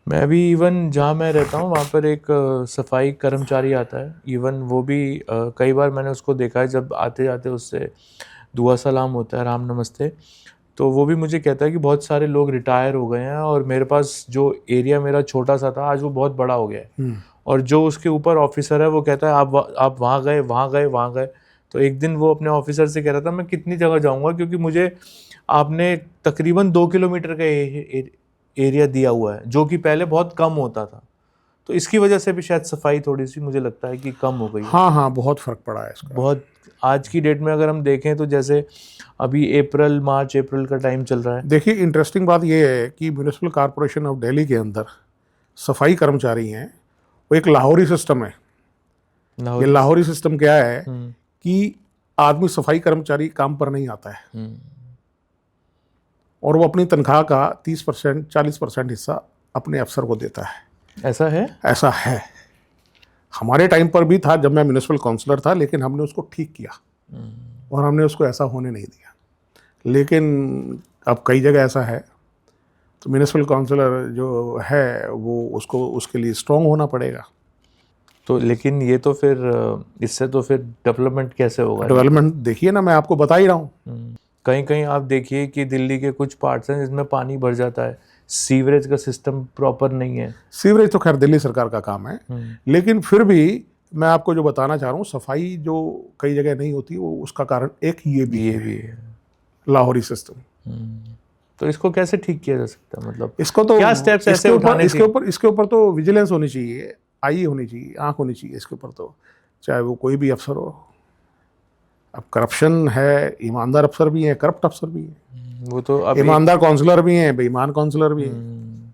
मैं भी इवन जहाँ मैं रहता हूँ वहाँ पर एक सफाई कर्मचारी आता है। इवन वो भी कई बार मैंने उसको देखा है, जब आते जाते उससे दुआ सलाम होता है, राम नमस्ते, तो वो भी मुझे कहता है कि बहुत सारे लोग रिटायर हो गए हैं और मेरे पास जो एरिया मेरा छोटा सा था आज वो बहुत बड़ा हो गया है। और जो उसके ऊपर ऑफिसर है वो कहता है आप वहाँ गए। तो एक दिन वो अपने ऑफिसर से कह रहा था मैं कितनी जगह जाऊँगा, क्योंकि मुझे आपने तकरीबन 2 किलोमीटर का एरिया दिया हुआ है जो कि पहले बहुत कम होता था। तो इसकी वजह से भी शायद सफाई थोड़ी सी मुझे लगता है कि कम हो गई है। हाँ, बहुत फ़र्क पड़ा है इसका। बहुत आज की डेट में अगर हम देखें तो जैसे अभी मार्च अप्रैल का टाइम चल रहा है। देखिए इंटरेस्टिंग बात ये है कि म्यूनिसिपल कॉर्पोरेशन ऑफ दिल्ली के अंदर सफाई कर्मचारी हैं वो एक लाहौरी सिस्टम है। ये लाहौरी सिस्टम क्या है कि आदमी सफाई कर्मचारी काम पर नहीं आता है और वो अपनी तनख्वाह का 30% 40% हिस्सा अपने अफसर को देता है। ऐसा है? ऐसा है। हमारे टाइम पर भी था जब मैं म्यूनिसिपल काउंसलर था, लेकिन हमने उसको ठीक किया और हमने उसको ऐसा होने नहीं दिया। लेकिन अब कई जगह ऐसा है, तो म्यूनिसिपल काउंसलर जो है वो उसको उसके लिए स्ट्रांग होना पड़ेगा। तो लेकिन ये तो फिर इससे तो फिर डेवलपमेंट कैसे होगा? डेवलपमेंट देखिए ना, मैं आपको बता ही रहा हूँ। कहीं कहीं आप देखिए कि दिल्ली के कुछ पार्ट्स हैं जिसमें पानी भर जाता है, सीवरेज का सिस्टम प्रॉपर नहीं है। सीवरेज तो खैर दिल्ली सरकार का काम है, लेकिन फिर भी मैं आपको जो बताना चाह रहा हूँ, सफाई जो कई जगह नहीं होती, वो उसका कारण एक ये भी है लाहौरी सिस्टम। तो इसको कैसे ठीक किया जा सकता है? मतलब इसको तो क्या स्टेप्स ऐसे उठाने चाहिए? इसके ऊपर तो विजिलेंस होनी चाहिए, आई होनी चाहिए, आंख होनी चाहिए इसके ऊपर। तो चाहे वो कोई भी अफसर हो, अब करप्शन है, ईमानदार अफसर भी हैं, करप्ट अफसर भी हैं, वो तो अब ईमानदार काउंसलर भी हैं, बेईमान काउंसलर भी हैं।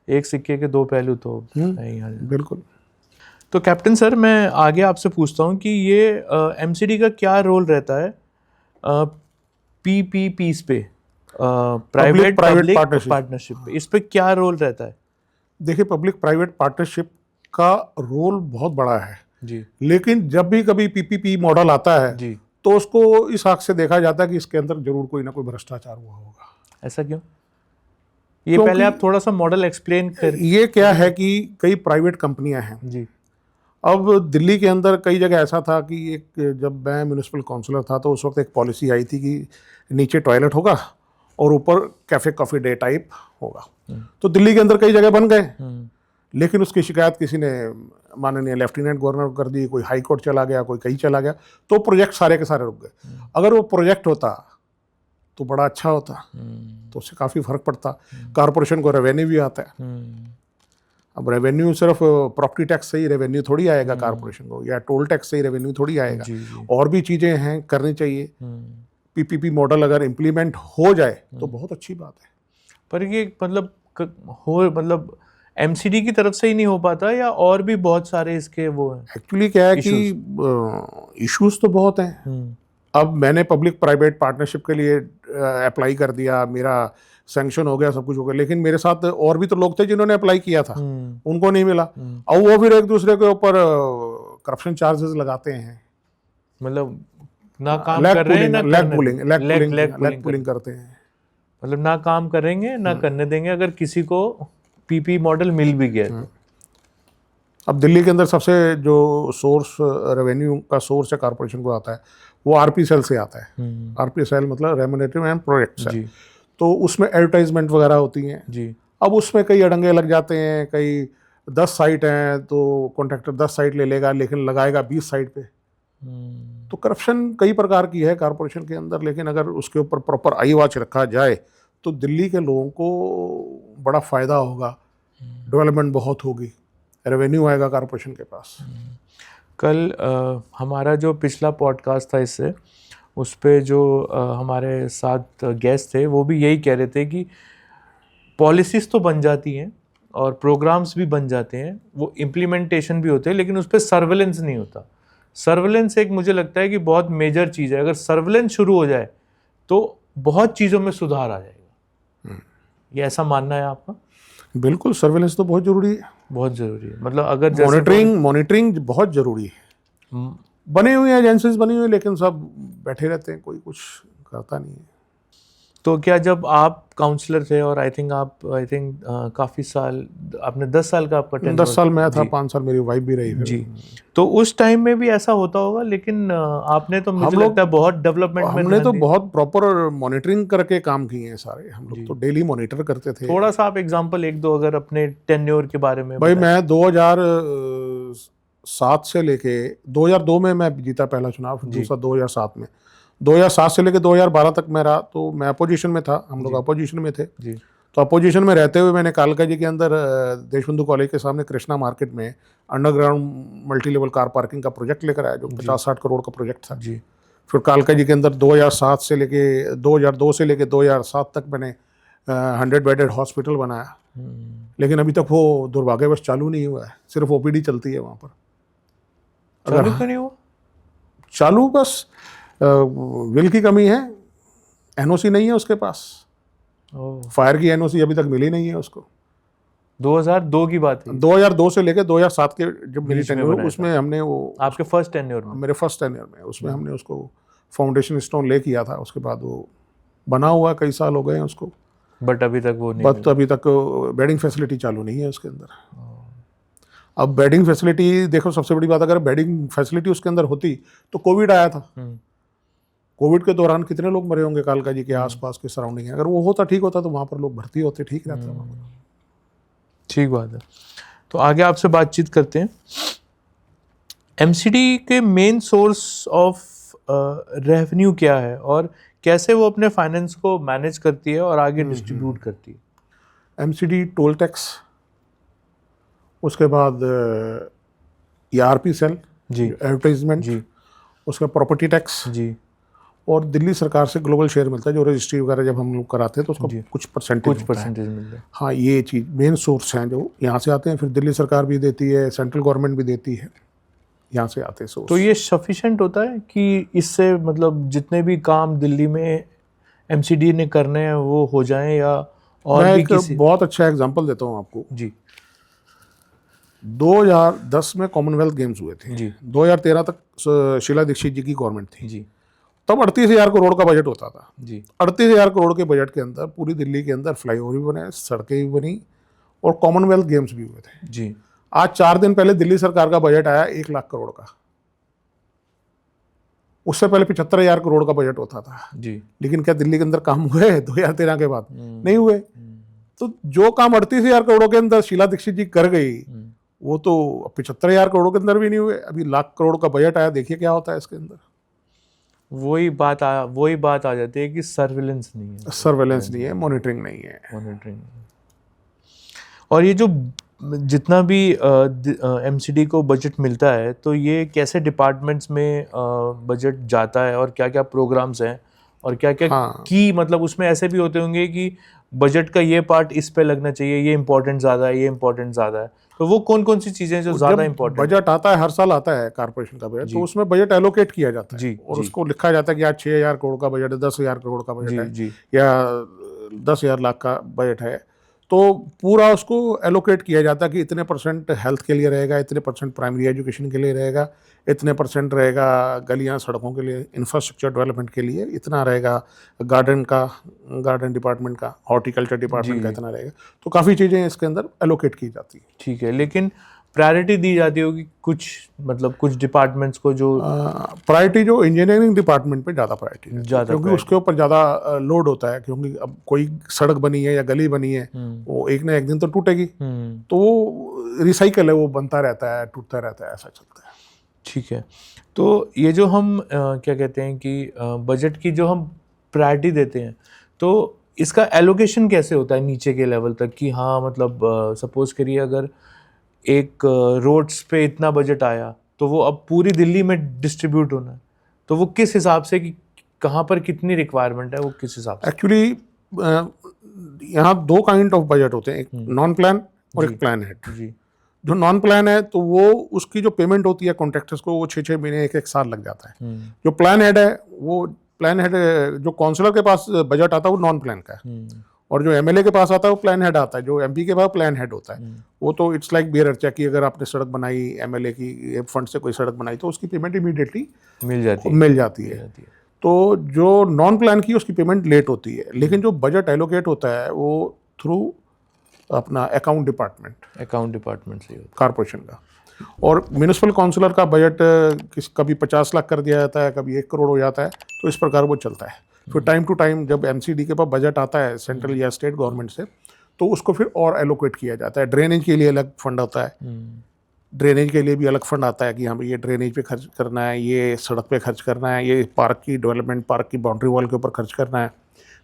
एक सिक्के के दो पहलू तो नहीं है। बिल्कुल। तो कैप्टन सर, मैं आगे आपसे पूछता हूँ कि ये एमसीडी का क्या रोल रहता है पीपीपीस पे, प्राइवेट पब्लिक पार्टनरशिप पे, इस पे क्या रोल रहता है? देखिए, पब्लिक प्राइवेट पार्टनरशिप का रोल बहुत बड़ा है जी, लेकिन जब भी कभी पीपीपी मॉडल आता है जी, तो उसको इस आंख से देखा जाता है कि इसके अंदर जरूर कोई ना कोई भ्रष्टाचार हुआ होगा। ऐसा क्यों? ये पहले आप थोड़ा सा मॉडल एक्सप्लेन कर। ये क्या है कि कई प्राइवेट कंपनियां हैं जी, अब दिल्ली के अंदर कई जगह ऐसा था कि एक, जब मैं म्यूनिसिपल काउंसलर था तो उस वक्त एक पॉलिसी आई थी कि नीचे टॉयलेट होगा और ऊपर कैफे कॉफी डे टाइप होगा। तो दिल्ली के अंदर कई जगह बन गए, लेकिन उसकी शिकायत किसी ने माननीय लेफ्टिनेंट गवर्नर को कर दी, कोई हाई कोर्ट चला गया, कोई कहीं चला गया, तो प्रोजेक्ट सारे के सारे रुक गए। अगर वो प्रोजेक्ट होता तो बड़ा अच्छा होता, तो उससे काफ़ी फर्क पड़ता। कॉरपोरेशन को रेवेन्यू भी आता है। अब रेवेन्यू सिर्फ प्रॉपर्टी टैक्स से ही रेवेन्यू थोड़ी आएगा कॉरपोरेशन को, या टोल टैक्स से ही रेवेन्यू थोड़ी आएगा। और भी चीज़ें हैं करनी चाहिए। पीपीपी मॉडल अगर इम्प्लीमेंट हो जाए तो बहुत अच्छी बात है। पर ये मतलब एमसीडी की तरफ से ही नहीं हो पाता, या और भी बहुत सारे इसके वो हैं? एक्चुअली क्या है कि इश्यूज तो बहुत हैं। अब मैंने पब्लिक प्राइवेट पार्टनरशिप के लिए अप्लाई कर दिया, मेरा सैंक्शन हो गया, सब कुछ हो गया, लेकिन मेरे साथ और भी तो लोग थे जिन्होंने अप्लाई किया था, उनको नहीं मिला। और वो फिर एक दूसरे के ऊपर करप्शन चार्जेस लगाते हैं, मतलब ना काम कर रहे हैं ना लेग पुलिंग करते हैं। मतलब ना काम करेंगे ना करने देंगे अगर किसी को पीपी मॉडल मिल भी गया तो। अब दिल्ली के अंदर सबसे जो सोर्स रेवेन्यू का सोर्स है कॉर्पोरेशन को आता है, वो आरपी सेल से आता है। आरपी सेल मतलब रेम्युनरेटिव एंड प्रोजेक्ट सेल। तो उसमें एडवर्टाइजमेंट वगैरह होती हैं जी। अब उसमें कई अड़ंगे लग जाते हैं, कई 10 साइट हैं तो कॉन्ट्रैक्टर 10 साइट ले लेगा, लेकिन लगाएगा 20 साइट पे। तो करप्शन कई प्रकार की है कॉर्पोरेशन के अंदर, लेकिन अगर उसके ऊपर प्रॉपर आई वॉच रखा जाए तो दिल्ली के लोगों को बड़ा फ़ायदा होगा, डेवलपमेंट बहुत होगी, रेवेन्यू आएगा कॉर्पोरेशन के पास। कल हमारा जो पिछला पॉडकास्ट था इससे, उस पे जो हमारे साथ गेस्ट थे वो भी यही कह रहे थे कि पॉलिसीज़ तो बन जाती हैं और प्रोग्राम्स भी बन जाते हैं, वो इम्प्लीमेंटेशन भी होते हैं, लेकिन उस पर सर्वेलेंस नहीं होता। सर्वेलेंस एक मुझे लगता है कि बहुत मेजर चीज़ है। अगर सर्वेलेंस शुरू हो जाए तो बहुत चीज़ों में सुधार आ जाएगा। ये ऐसा मानना है आपका? बिल्कुल, सर्वेलेंस तो बहुत ज़रूरी है। बहुत ज़रूरी है। मतलब अगर मॉनिटरिंग बहुत ज़रूरी है। बनी हुई एजेंसीज बनी हुई, लेकिन सब बैठे रहते हैं, कोई कुछ करता नहीं है। तो क्या जब आप काउंसलर थे और आई थिंक काफ़ी साल, आपने 10 साल का आपका 10 साल मैं था, 5 साल मेरी वाइफ भी रही जी, तो उस टाइम में भी ऐसा होता होगा, लेकिन आपने तो मुझे लगता है बहुत डेवलपमेंट में हमने तो बहुत प्रॉपर मॉनिटरिंग करके काम किए हैं सारे। हम लोग तो डेली मॉनिटर करते थे। थोड़ा सा आप एग्जांपल एक दो अगर अपने टेन्योर के बारे में। भाई मैं 2007 से लेके 2002 में मैं जीता पहला चुनाव, दूसरा 2007 में। 2007 से लेके 2012 तक मैं रहा, तो मैं अपोजिशन में था, हम लोग अपोजिशन में थे जी। तो अपोजिशन में रहते हुए मैंने कालका जी के अंदर देशबंधु कॉलेज के सामने कृष्णा मार्केट में underground multi level car parking का प्रोजेक्ट लेकर आया, जो 50-60 करोड़ का प्रोजेक्ट था जी। फिर कालका जी के अंदर 2002 से लेके 2007 तक मैंने 100 बेडेड हॉस्पिटल बनाया। लेकिन अभी तक वो दुर्भाग्यवश चालू नहीं हुआ है, सिर्फ ओपीडी चलती है वहाँ पर। चालू क्यों नहीं हुआ? चालू बस विल की कमी है, एनओसी नहीं है उसके पास। फायर की एनओसी अभी तक मिली नहीं है उसको। 2002 की बात है? 2002 से लेकर 2007 के जब मेरी बीच में टेन्योर, बनाया उसमें हमने वो, आपके फर्स्ट टेन्योर में? मेरे फर्स्ट टेन्योर में, उसमें हमने उसको फाउंडेशन स्टोन ले किया था। उसके बाद वो बना हुआ, कई साल हो गए हैं उसको, बट अभी तक वो नहीं बट अभी तक बेडिंग फैसिलिटी चालू नहीं है उसके अंदर। अब बेडिंग फैसिलिटी देखो, सबसे बड़ी बात, अगर बेडिंग फैसिलिटी उसके अंदर होती तो कोविड आया था, कोविड के दौरान कितने लोग मरे होंगे कालका जी के आसपास के सराउंडिंग है। अगर वो होता, ठीक होता, तो वहाँ पर लोग भर्ती होते, ठीक रहता वहाँ पर। ठीक बात है। तो आगे आपसे बातचीत करते हैं। एमसीडी के मेन सोर्स ऑफ रेवेन्यू क्या है और कैसे वो अपने फाइनेंस को मैनेज करती है और आगे डिस्ट्रीब्यूट करती है? एमसीडी टोल टैक्स, उसके बाद ईआरपी सेल जी, एडवर्टाइजमेंट जी, उसका प्रॉपर्टी टैक्स, जी, और दिल्ली सरकार से ग्लोबल शेयर मिलता है, जो रजिस्ट्री वगैरह जब हम लोग कराते हैं तो उसका कुछ परसेंटेज मिलता है। हाँ, ये चीज़ मेन सोर्स हैं जो यहाँ से आते हैं। फिर दिल्ली सरकार भी देती है, सेंट्रल गवर्नमेंट भी देती है, यहाँ से आते हैं सोर्स। तो ये सफिशिएंट होता है कि इससे मतलब जितने भी काम दिल्ली में एमसीडी ने करने हैं वो हो जाएं, या और मैं भी एक किसी? बहुत अच्छा एग्जांपल देता हूँ आपको। जी, 2010 में कॉमनवेल्थ गेम्स हुए थे जी, 2013 तक शीला दीक्षित जी की गवर्नमेंट थी। जी, तब 38,000 करोड़ का बजट होता था। जी, 38,000 करोड़ के बजट के अंदर पूरी दिल्ली के अंदर फ्लाईओवर भी बने, सड़कें भी बनी, और कॉमनवेल्थ गेम्स भी हुए थे। जी, आज 4 दिन पहले दिल्ली सरकार का बजट आया 1 लाख करोड़ का। उससे पहले 75,000 करोड़ का बजट होता था। जी। लेकिन क्या दिल्ली के अंदर काम हुए 2013 के बाद? नहीं हुए। तो जो काम 38,000 करोड़ के अंदर शीला दीक्षित जी कर गई, वो तो 75,000 करोड़ के अंदर भी नहीं हुए। अभी लाख करोड़ का बजट आया, देखिए क्या होता है इसके अंदर। वही बात आ जाती है कि सर्विलेंस नहीं है, सर्वेलेंस नहीं है, मॉनिटरिंग नहीं है। मॉनिटरिंग। और ये जो जितना भी एमसीडी को बजट मिलता है, तो ये कैसे डिपार्टमेंट्स में बजट जाता है और क्या क्या प्रोग्राम्स हैं और क्या क्या की, मतलब उसमें ऐसे भी होते होंगे कि बजट का ये पार्ट इस पे लगना चाहिए, ये इम्पोर्टेंट ज़्यादा है, ये इम्पोर्टेंट ज़्यादा है। तो वो कौन कौन सी चीज़ें जो ज़्यादा इम्पोर्टेंट? बजट आता है, हर साल आता है कॉर्पोरेशन का बजट, तो उसमें बजट एलोकेट किया जाता है और उसको लिखा जाता है कि आज 6,000 करोड़ का बजट है, 10,000 करोड़ का बजट है, या 10,000 लाख का बजट है। तो पूरा उसको एलोकेट किया जाता है कि इतने परसेंट हेल्थ के लिए रहेगा, इतने परसेंट प्राइमरी एजुकेशन के लिए रहेगा, इतने परसेंट रहेगा गलियां सड़कों के लिए, इंफ्रास्ट्रक्चर डेवलपमेंट के लिए, इतना रहेगा गार्डन डिपार्टमेंट का, हॉर्टिकल्चर डिपार्टमेंट का इतना रहेगा। तो काफ़ी चीज़ें इसके अंदर एलोकेट की जाती हैं। ठीक है, लेकिन प्रायोरिटी दी जाती होगी कुछ, मतलब कुछ डिपार्टमेंट्स को, जो प्रायोरिटी जो इंजीनियरिंग डिपार्टमेंट पे ज़्यादा प्रायोरिटी, क्योंकि उसके ऊपर ज़्यादा लोड होता है। क्योंकि अब कोई सड़क बनी है या गली बनी है, वो एक ना एक दिन तो टूटेगी, तो वो रिसाइकल है, वो बनता रहता है, टूटता रहता है, ऐसा चलता है। ठीक है। तो ये जो हम क्या कहते हैं कि बजट की जो हम प्रायोरिटी देते हैं, तो इसका एलोकेशन कैसे होता है नीचे के लेवल तक? कि हाँ, मतलब सपोज करिए अगर एक रोड्स पे इतना बजट आया, तो वो अब पूरी दिल्ली में डिस्ट्रीब्यूट होना है, तो वो किस हिसाब से, कि कहाँ पर कितनी रिक्वायरमेंट है, वो किस हिसाब से? एक्चुअली यहाँ 2 काइंड ऑफ बजट होते हैं, एक नॉन प्लान और एक प्लान हेड। जी। जो नॉन प्लान है, तो वो उसकी जो पेमेंट होती है कॉन्ट्रैक्टर्स को, वो 6-6 महीने 1-1 साल लग जाता है। जो प्लान हेड है, वो प्लान हेड जो काउंसलर के पास बजट आता है वो नॉन प्लान का है, और जो एमएलए के पास आता है वो प्लान हेड आता है। जो एमपी के पास प्लान हेड होता है, वो तो इट्स लाइक बेयर चेक कि अगर आपने सड़क बनाई एमएलए की फंड से, कोई सड़क बनाई, तो उसकी पेमेंट इमीडिएटली मिल जाती है। तो जो नॉन प्लान की, उसकी पेमेंट लेट होती है। लेकिन जो बजट एलोकेट होता है वो थ्रू अपना अकाउंट डिपार्टमेंट से कॉर्पोरेशन का। और म्यूनिसिपल काउंसिलर का बजट कभी 50 लाख कर दिया जाता है, कभी 1 करोड़ हो जाता है, तो इस प्रकार वो चलता है। फिर टाइम टू टाइम जब एमसीडी के पास बजट आता है सेंट्रल या स्टेट गवर्नमेंट से, तो उसको फिर और एलोकेट किया जाता है। ड्रेनेज के लिए अलग फंड होता है, ड्रेनेज के लिए भी अलग फंड आता है कि हाँ भाई ये ड्रेनेज पे खर्च करना है, ये सड़क पे खर्च करना है, ये पार्क की डेवलपमेंट, पार्क की बाउंड्री वॉल के ऊपर खर्च करना है।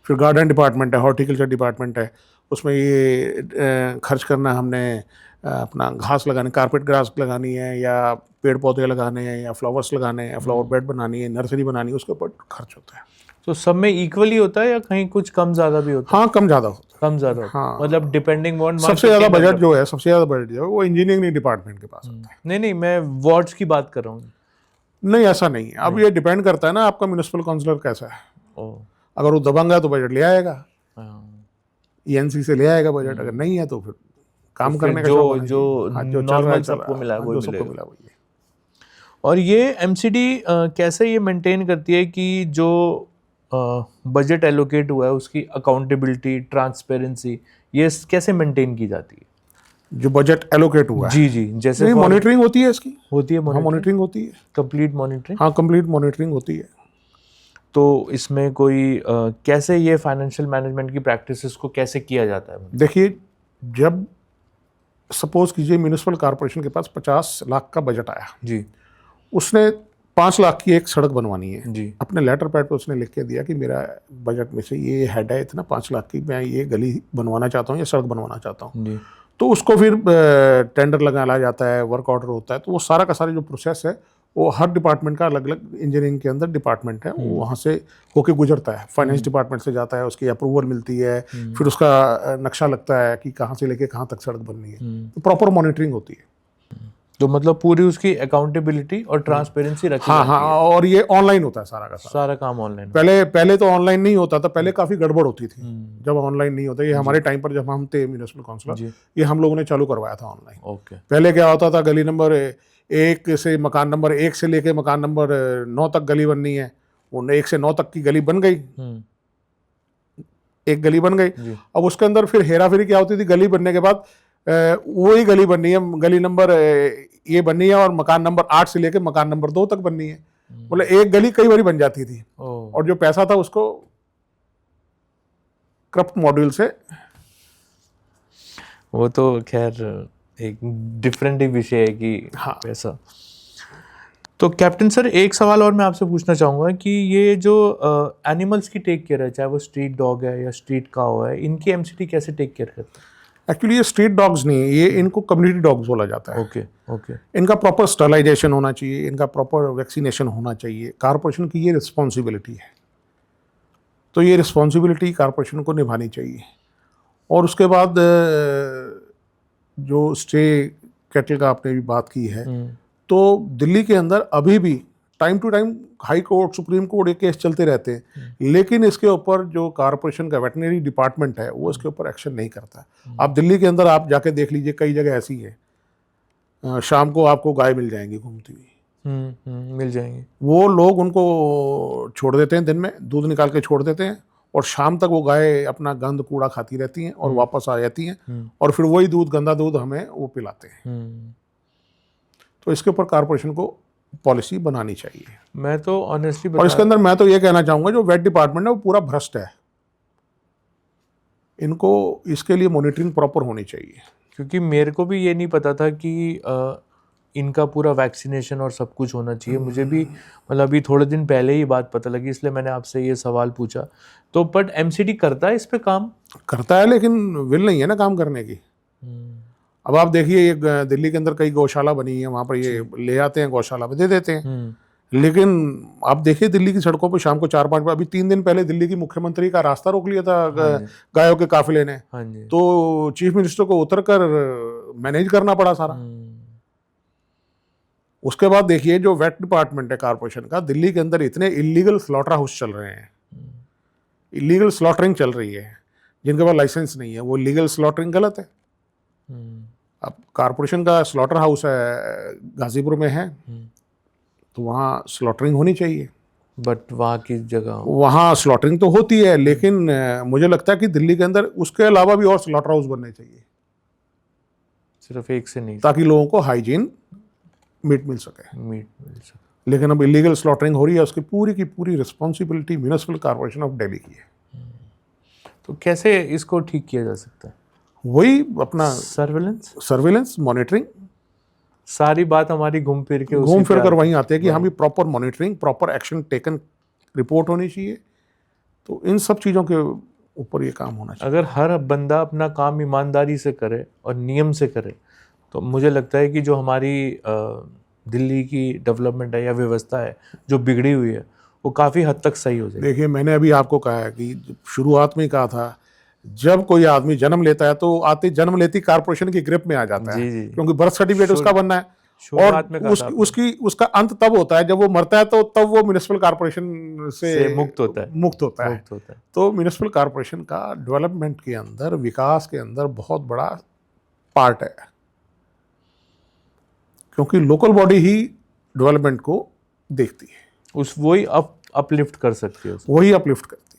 फिर गार्डन डिपार्टमेंट है, हॉर्टिकल्चर डिपार्टमेंट है, उसमें ये खर्च करना है हमने अपना घास लगाने, कारपेट ग्रास लगानी है, या पेड़ पौधे लगाने हैं, या फ्लावर्स लगाने हैं, फ्लावर बेड बनानी है, नर्सरी बनानी है, उसके ऊपर खर्च होता है। तो सब में इक्वली होता है या कहीं कुछ कम ज़्यादा भी होता है? हाँ, कम ज़्यादा होता है। कम ज़्यादा होता है। हाँ। मतलब डिपेंडिंग ऑन सबसे ज़्यादा बजट जो है, सबसे ज़्यादा बजट जो है वो इंजीनियरिंग डिपार्टमेंट के पास होता है। नहीं, मैं वार्ड्स की बात कर रहा हूँ। नहीं, ऐसा नहीं है। अब ये डिपेंड करता है ना आपका म्युनिसिपल काउंसलर कैसा है। ओ, अगर वो दबंग है तो बजट ले आएगा, हाँ। ईएनसी से ले आएगा बजट। अगर नहीं है तो फिर काम फिर करने का जो शौक होना जो चाहिए। हाँ, जो चल रहा है नॉर्मल चल सबको रहा मिला है है, वही जो सबको मिलेगा। मिला वही है। और ये एमसीडी कैसे ये मेंटेन करती है कि जो बजट एलोकेट हुआ है उसकी अकाउंटेबिलिटी, ट्रांसपेरेंसी, ये कैसे मेंटेन की जाती है? जो बजट एलोकेट हुआ है, जी जी, जैसे नहीं, मॉनिटरिंग होती है इसकी। होती है हाँ, मॉनिटरिंग, मॉनिटरिंग होती है। Complete monitoring. हाँ, कंप्लीट मॉनिटरिंग होती है। तो इसमें कोई कैसे ये फाइनेंशियल मैनेजमेंट की प्रैक्टिसेस को कैसे किया जाता है? देखिए, जब सपोज कीजिए म्यूनिसिपल कॉर्पोरेशन के पास 50 लाख का बजट आया, जी उसने 5 लाख की एक सड़क बनवानी है। जी अपने लेटर पैड पे उसने लिख के दिया कि मेरा बजट में से ये हेड है इतना 5 लाख की, मैं ये गली बनवाना चाहता हूँ या सड़क बनवाना चाहता हूँ। जी। तो उसको फिर टेंडर लगाया जाता है, वर्क ऑर्डर होता है। तो वो सारा का सारा जो प्रोसेस है वो हर डिपार्टमेंट का अलग अलग, इंजीनियरिंग के अंदर डिपार्टमेंट है, वो वहाँ से होके गुजरता है। फाइनेंस डिपार्टमेंट से जाता है, उसकी अप्रूवल मिलती है, फिर उसका नक्शा लगता है कि कहाँ से लेके कहाँ तक सड़क बननी है। तो प्रॉपर मॉनिटरिंग होती है। तो मतलब पूरी उसकी अकाउंटेबिलिटी और ट्रांसपेरेंसी रखी हाँ जाती हाँ, है। और ये ऑनलाइन होता है सारा का सारा। सारा काम ऑनलाइन। पहले तो ऑनलाइन नहीं होता था, पहले काफ़ी गड़बड़ होती थी जब ऑनलाइन नहीं होता। ये हमारे टाइम पर जब हम थे म्यूनिसिपल काउंसलर, ये हम लोगों ने चालू करवाया था ऑनलाइन। ओके। पहले क्या होता था, गली नंबर 1 से मकान नंबर 1 से लेके मकान नंबर 9 तक गली बननी है, वो 1 से 9 तक की गली बन गई, एक गली बन गई। अब उसके अंदर फिर हेरा फेरी क्या होती थी, गली बनने के बाद वही गली बननी है, गली नंबर ये बननी है और मकान नंबर 8 से लेके मकान नंबर 2 तक बननी है। मतलब एक गली कई बार बन जाती थी, और जो पैसा था उसको करप्ट मॉड्यूल से, वो तो खैर एक डिफरेंट ही विषय है कि हाँ। पैसा। तो कैप्टन सर, एक सवाल और मैं आपसे पूछना चाहूँगा कि ये जो एनिमल्स की टेक केयर है, चाहे वो स्ट्रीट डॉग है या स्ट्रीट काऊ है, इनकी एमसीडी कैसे टेक केयर करता है? एक्चुअली ये स्ट्रीट डॉग्स नहीं है, ये इनको कम्युनिटी डॉग्स बोला जाता है। Okay okay. इनका प्रॉपर स्टरलाइजेशन होना चाहिए, इनका प्रॉपर वैक्सीनेशन होना चाहिए। कारपोरेशन की ये रिस्पॉन्सिबिलिटी है, तो ये रिस्पॉन्सिबिलिटी कारपोरेशन को निभानी चाहिए। और उसके बाद जो स्टे कैटल का आपने भी बात की है, तो दिल्ली के अंदर अभी भी time to time high court, supreme court ये केस चलते रहते हैं, लेकिन इसके ऊपर जो कारपोरेशन का वेटनरी डिपार्टमेंट है वो इसके ऊपर एक्शन नहीं करता। आप दिल्ली के अंदर आप जाके देख लीजिए, कई जगह ऐसी है, शाम को आपको गाय मिल जाएंगी घूमती हुई, मिल जाएंगे। वो लोग उनको छोड़ देते हैं, दिन में दूध निकाल के छोड़ देते हैं, और शाम तक वो गाय अपना गंद कूड़ा खाती रहती हैं और वापस आ जाती हैं, और फिर वही दूध, गंदा दूध हमें वो पिलाते हैं। तो इसके ऊपर कारपोरेशन को पॉलिसी बनानी चाहिए। मैं तो ऑनेस्टली और इसके अंदर मैं तो ये कहना चाहूँगा, जो वेट डिपार्टमेंट है वो पूरा भ्रष्ट है, इनको इसके लिए मॉनिटरिंग प्रॉपर होनी चाहिए। क्योंकि मेरे को भी ये नहीं पता था कि इनका पूरा वैक्सीनेशन और सब कुछ होना चाहिए। मुझे भी मतलब अभी थोड़े दिन पहले ही बात पता लगी, इसलिए मैंने आपसे ये सवाल पूछा। तो बट एमसीडी करता है इस पे काम? करता है, लेकिन विल नहीं है ना काम करने की। अब आप देखिए, ये दिल्ली के अंदर कई गौशाला बनी है, वहाँ पर ये ले आते हैं, गौशाला में दे देते हैं। लेकिन आप देखिए दिल्ली की सड़कों पर शाम को 4-5 बजे, अभी 3 दिन पहले दिल्ली की मुख्यमंत्री का रास्ता रोक लिया था गायों के काफिले ने, तो चीफ मिनिस्टर को उतर कर मैनेज करना पड़ा सारा। उसके बाद देखिए, जो वेट डिपार्टमेंट है कारपोरेशन का, दिल्ली के अंदर इतने इलीगल स्लॉटर हाउस चल रहे हैं, इलीगल स्लॉटरिंग चल रही है, जिनके पास लाइसेंस नहीं है। वो लीगल स्लॉटरिंग गलत है। अब कारपोरेशन का स्लॉटर हाउस है गाजीपुर में है, तो वहाँ स्लॉटरिंग होनी चाहिए, बट वहाँ की जगह वहाँ स्लॉटरिंग तो होती है, लेकिन मुझे लगता है कि दिल्ली के अंदर उसके अलावा भी और स्लॉटर हाउस बनने चाहिए, सिर्फ एक से नहीं, ताकि लोगों को हाइजीन मीट मिल सके। लेकिन अब इलीगल स्लॉटरिंग हो रही है, उसकी पूरी की पूरी responsibility municipal corporation of Delhi की है। तो कैसे इसको ठीक किया जा सकता है? वही अपना सर्वेलेंस, मॉनिटरिंग, सारी बात हमारी घूम फिर कर वहीं आते हैं कि हमें proper monitoring, proper action taken, report होनी चाहिए। तो इन सब चीज़ों के ऊपर ये काम होना चाहिए। अगर हर बंदा अपना काम ईमानदारी से करे और नियम से करे, तो मुझे लगता है कि जो हमारी दिल्ली की डेवलपमेंट है या व्यवस्था है जो बिगड़ी हुई है, वो काफ़ी हद तक सही हो जाएगी। देखिए, मैंने अभी आपको कहा है कि शुरुआत में ही कहा था जब कोई आदमी जन्म लेता है तो आते जन्म लेती कारपोरेशन की ग्रिप में आ जाता है, जी जी क्योंकि बर्थ सर्टिफिकेट उसका बनना है। और शुरुआत में कहा था आपने। उसका अंत तब होता है जब वो मरता है, तो तब वो म्युनिसिपल कारपोरेशन से मुक्त होता है। मुक्त होता है। मुक्त होता है। तो म्युनिसिपल कारपोरेशन का डेवलपमेंट के अंदर, विकास के अंदर बहुत बड़ा पार्ट है, क्योंकि लोकल बॉडी ही डेवलपमेंट को देखती है, वही अपलिफ्ट कर सकती है उसको। वही अपलिफ्ट करती है।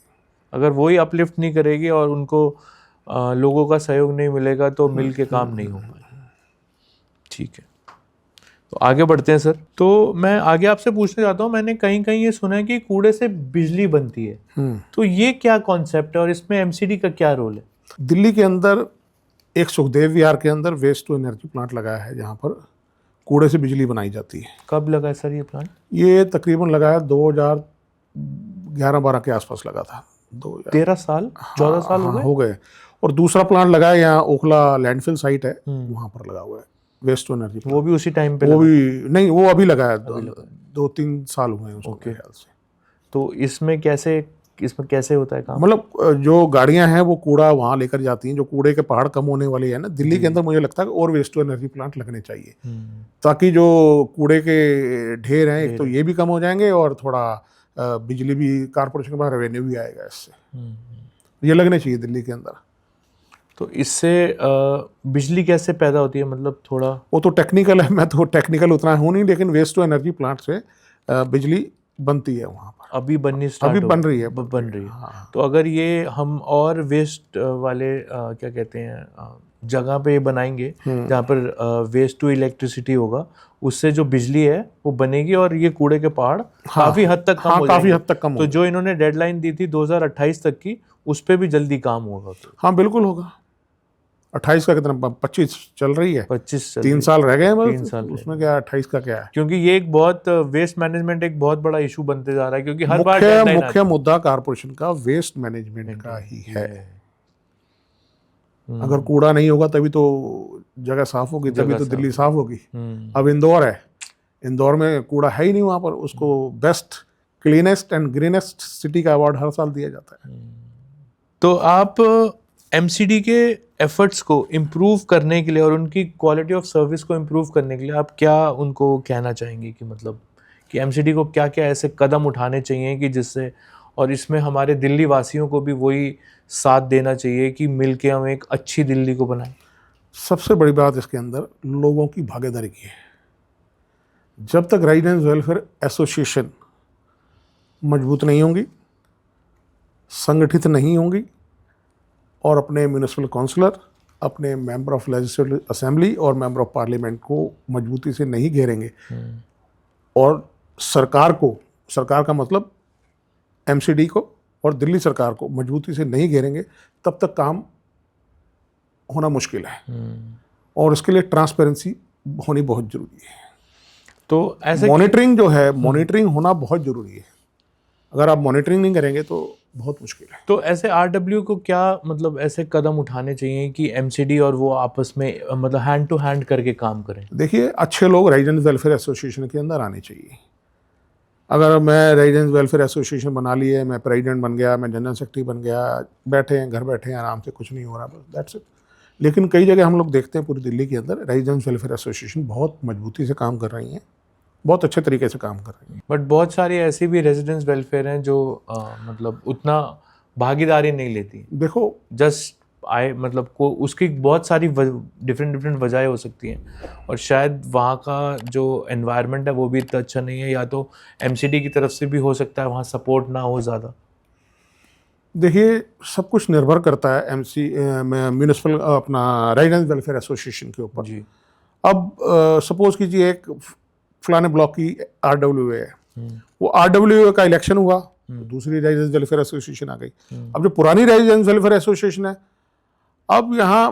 अगर वही अपलिफ्ट नहीं करेगी और उनको लोगों का सहयोग नहीं मिलेगा तो मिल के काम नहीं होगा। ठीक है, तो आगे बढ़ते हैं सर। तो मैं आगे आपसे पूछना चाहता हूँ, मैंने कहीं कहीं ये सुना है कि कूड़े से बिजली बनती है, तो ये क्या कॉन्सेप्ट है और इसमें एमसीडी का क्या रोल है? दिल्ली के अंदर एक सुखदेव विहार के अंदर वेस्ट टू एनर्जी प्लांट लगाया है, जहाँ पर कूड़े से बिजली बनाई जाती है। कब लगा है सर ये प्लांट? ये तकरीबन लगा है 2011-12 के आसपास लगा था। 13 साल 14 साल हो गए। और दूसरा प्लांट लगा है यहाँ ओखला लैंडफिल साइट है, वहाँ पर लगा हुआ है वेस्ट टू एनर्जी। वो भी उसी टाइम पे वो भी नहीं, वो अभी लगा है, 2-3 साल हुए हैं उसको मेरे ख्याल से। तो इसमें कैसे होता है काम? मतलब जो गाड़ियां हैं वो कूड़ा वहाँ लेकर जाती हैं, जो कूड़े के पहाड़ कम होने वाले हैं ना दिल्ली के अंदर, मुझे लगता है और वेस्ट टू एनर्जी प्लांट लगने चाहिए, ताकि जो कूड़े के ढेर हैं, एक तो ये भी कम हो जाएंगे और थोड़ा बिजली भी, कारपोरेशन के पास रेवेन्यू भी आएगा इससे। ये लगने चाहिए दिल्ली के अंदर। तो इससे बिजली कैसे पैदा होती है, मतलब थोड़ा? वो तो टेक्निकल है, मैं तो टेक्निकल उतना हूँ नहीं, लेकिन वेस्ट टू एनर्जी प्लांट से बिजली बनती है वहाँ पर। अभी बन रही है। हाँ। तो अगर ये हम और वेस्ट वाले क्या कहते हैं जगह पे बनाएंगे जहाँ पर वेस्ट टू इलेक्ट्रिसिटी होगा, उससे जो बिजली है वो बनेगी और ये कूड़े के पहाड़ काफी हद तक कम हो जाएंगे। काफी हद तक कम। तो जो इन्होंने डेडलाइन दी थी 2028 तक की, उस पे भी जल्दी काम होगा। हाँ बिल्कुल होगा। 28 का कितना, 25 चल रही है, 25 3 साल रह गए, 3 साल उसमें क्या 28 का क्या है? क्योंकि ये एक बहुत वेस्ट मैनेजमेंट एक बहुत बड़ा इशू बनते जा रहा है, क्योंकि हर बार मुख्य मुद्दा कारपोरेशन का वेस्ट मैनेजमेंट का ही है। अगर कूड़ा नहीं होगा तभी तो जगह साफ होगी, तभी तो दिल्ली साफ होगी। अब इंदौर है, इंदौर में कूड़ा है ही नहीं, वहाँ पर उसको best cleanest and greenest city का अवार्ड हर साल दिया जाता है। तो आप एमसीडी के एफर्ट्स को इम्प्रूव करने के लिए और उनकी क्वालिटी ऑफ सर्विस को इम्प्रूव करने के लिए आप क्या उनको कहना चाहेंगे कि मतलब कि एमसीडी को क्या क्या ऐसे कदम उठाने चाहिए कि जिससे, और इसमें हमारे दिल्ली वासियों को भी वही साथ देना चाहिए कि मिलके हम एक अच्छी दिल्ली को बनाएं? सबसे बड़ी बात इसके अंदर लोगों की भागीदारी की है। जब तक रेजिडेंस वेलफेयर एसोसिएशन मजबूत नहीं होंगी, संगठित नहीं होंगी और अपने म्यूनिसिपल काउंसलर, अपने मेंबर ऑफ लेजिस्लेटिव असेंबली और मेंबर ऑफ पार्लियामेंट को मजबूती से नहीं घेरेंगे और सरकार का मतलब एमसीडी को और दिल्ली सरकार को मजबूती से नहीं घेरेंगे, तब तक काम होना मुश्किल है। और इसके लिए ट्रांसपेरेंसी होनी बहुत जरूरी है। तो ऐसे मॉनिटरिंग जो है, मॉनिटरिंग होना बहुत जरूरी है। अगर आप मॉनिटरिंग नहीं करेंगे तो बहुत मुश्किल है। तो ऐसे आरडब्ल्यू को क्या मतलब ऐसे कदम उठाने चाहिए कि एमसीडी और वो आपस में मतलब हैंड टू हैंड करके काम करें? देखिए, अच्छे लोग रेजिडेंस वेलफेयर एसोसिएशन के अंदर आने चाहिए। अगर मैं रेजिडेंस वेलफेयर एसोसिएशन बना लिए, मैं प्रेसिडेंट बन गया, मैं जनरल सेक्रेटरी बन गया, बैठे हैं घर बैठे हैं आराम से, कुछ नहीं हो रहा, बस दैट्स इट। लेकिन कई जगह हम लोग देखते हैं पूरी दिल्ली के अंदर रेजिडेंस वेलफेयर एसोसिएशन बहुत मजबूती से काम कर रही हैं, बहुत अच्छे तरीके से काम कर रही हैं। बट बहुत सारी ऐसी भी रेजिडेंस वेलफेयर हैं जो मतलब उतना भागीदारी नहीं लेती। देखो, जस्ट मतलब को उसकी बहुत सारी डिफरेंट वजह हो सकती हैं और शायद वहाँ का जो एनवायरनमेंट है वो भी इतना अच्छा नहीं है, या तो एमसीडी की तरफ से भी हो सकता है वहाँ सपोर्ट ना हो ज़्यादा। देखिए, सब कुछ निर्भर करता है म्यूनिसिपल अपना रेजिडेंस वेलफेयर एसोसिएशन के ऊपर। जी। अब सपोज कीजिए एक फलाने ब्लॉक की आरडब्ल्यूए है, वो आरडब्ल्यूए का इलेक्शन हुआ, दूसरी रेजिडेंस वेलफेयर एसोसिएशन आ गई। अब जो पुरानी रेजिडेंस वेलफेयर एसोसिएशन है, अब यहाँ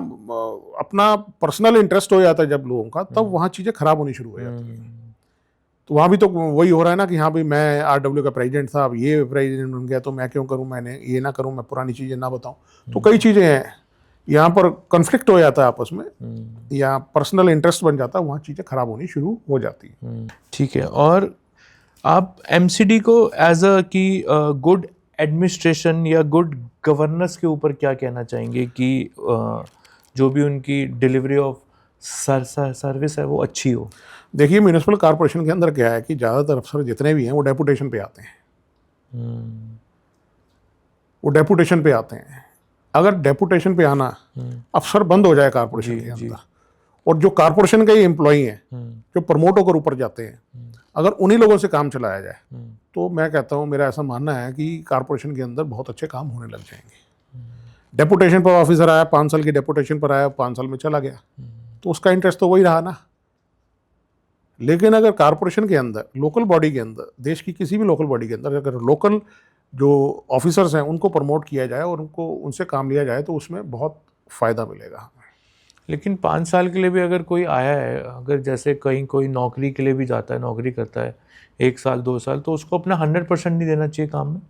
अपना पर्सनल इंटरेस्ट हो जाता है जब लोगों का, तब वहाँ चीज़ें खराब होनी शुरू हो जाती हैं। तो वहाँ भी तो वही हो रहा है ना कि हाँ भाई, मैं आरडब्ल्यू का प्रेसिडेंट था, अब ये प्रेसिडेंट बन गया तो मैं क्यों करूँ, मैंने ये ना करूँ, मैं पुरानी चीज़ें ना बताऊँ। तो कई चीज़ें हैं यहाँ पर कॉन्फ्लिक्ट हो जाता है आपस में, या पर्सनल इंटरेस्ट बन जाता है, वहाँ चीज़ें खराब होनी शुरू हो जाती है। ठीक है। और आप एमसीडी को एज अ की गुड एडमिनिस्ट्रेशन या गुड गवर्नेंस के ऊपर क्या कहना चाहेंगे कि जो भी उनकी डिलीवरी ऑफ सर्विस है वो अच्छी हो? देखिए, म्यूनिसिपल कॉर्पोरेशन के अंदर क्या है कि ज़्यादातर अफसर जितने भी हैं वो डेपुटेशन पे आते हैं। वो डेपुटेशन पे आते हैं। अगर डेपुटेशन पे आना अफसर बंद हो जाए कॉर्पोरेशन के अंदर, और जो कॉर्पोरेशन के ही एम्प्लॉई हैं जो प्रमोट होकर ऊपर जाते हैं, अगर उन्हीं लोगों से काम चलाया जाए तो मैं कहता हूँ, मेरा ऐसा मानना है कि कॉर्पोरेशन के अंदर बहुत अच्छे काम होने लग जाएंगे। डेपुटेशन पर ऑफिसर आया, 5 साल की डेपुटेशन पर आया, 5 साल में चला गया, तो उसका इंटरेस्ट तो वही रहा ना। लेकिन अगर कॉर्पोरेशन के अंदर, लोकल बॉडी के अंदर, देश की किसी भी लोकल बॉडी के अंदर अगर लोकल जो ऑफिसर्स हैं उनको प्रमोट किया जाए और उनसे काम लिया जाए तो उसमें बहुत फ़ायदा मिलेगा हमें। लेकिन 5 साल के लिए भी अगर कोई आया है, अगर जैसे कहीं कोई नौकरी के लिए भी जाता है, नौकरी करता है 1 साल 2 साल, तो उसको अपना 100% नहीं देना चाहिए काम में?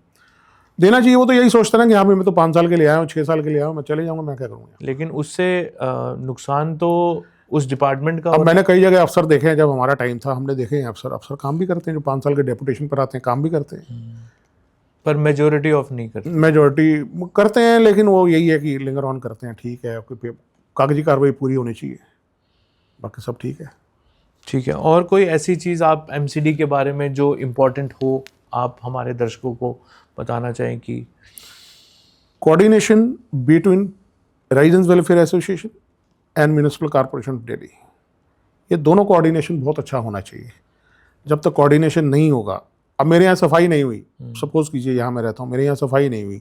देना चाहिए। वो तो यही सोचता है ना कि हाँ मैं तो 5 साल के लिए आया हूँ, 6 साल के लिए आया हूँ, मैं चले जाऊँगा, मैं क्या करूँगा। लेकिन उससे नुकसान तो उस डिपार्टमेंट का अब मैंने कई जगह अफसर देखे हैं, जब हमारा टाइम था हमने देखे हैं अफसर काम भी करते हैं, जो 5 साल के डेपुटेशन पर आते हैं काम भी करते हैं, पर मेजोरिटी ऑफ नहीं करते। मेजोरिटी करते हैं, लेकिन वो यही है कि लिंगर ऑन करते हैं। ठीक है, कागजी कार्रवाई पूरी होनी चाहिए, बाकी सब ठीक है। ठीक है, और कोई ऐसी चीज़ आप एमसीडी के बारे में जो इम्पोर्टेंट हो, आप हमारे दर्शकों को बताना चाहें? कि coordination between residence welfare association and municipal corporation of Delhi, ये दोनों कोऑर्डिनेशन बहुत अच्छा होना चाहिए। जब तक कोऑर्डिनेशन नहीं होगा, अब मेरे यहाँ सफाई नहीं हुई, सपोज कीजिए यहाँ मैं रहता हूँ, मेरे यहाँ सफाई नहीं हुई,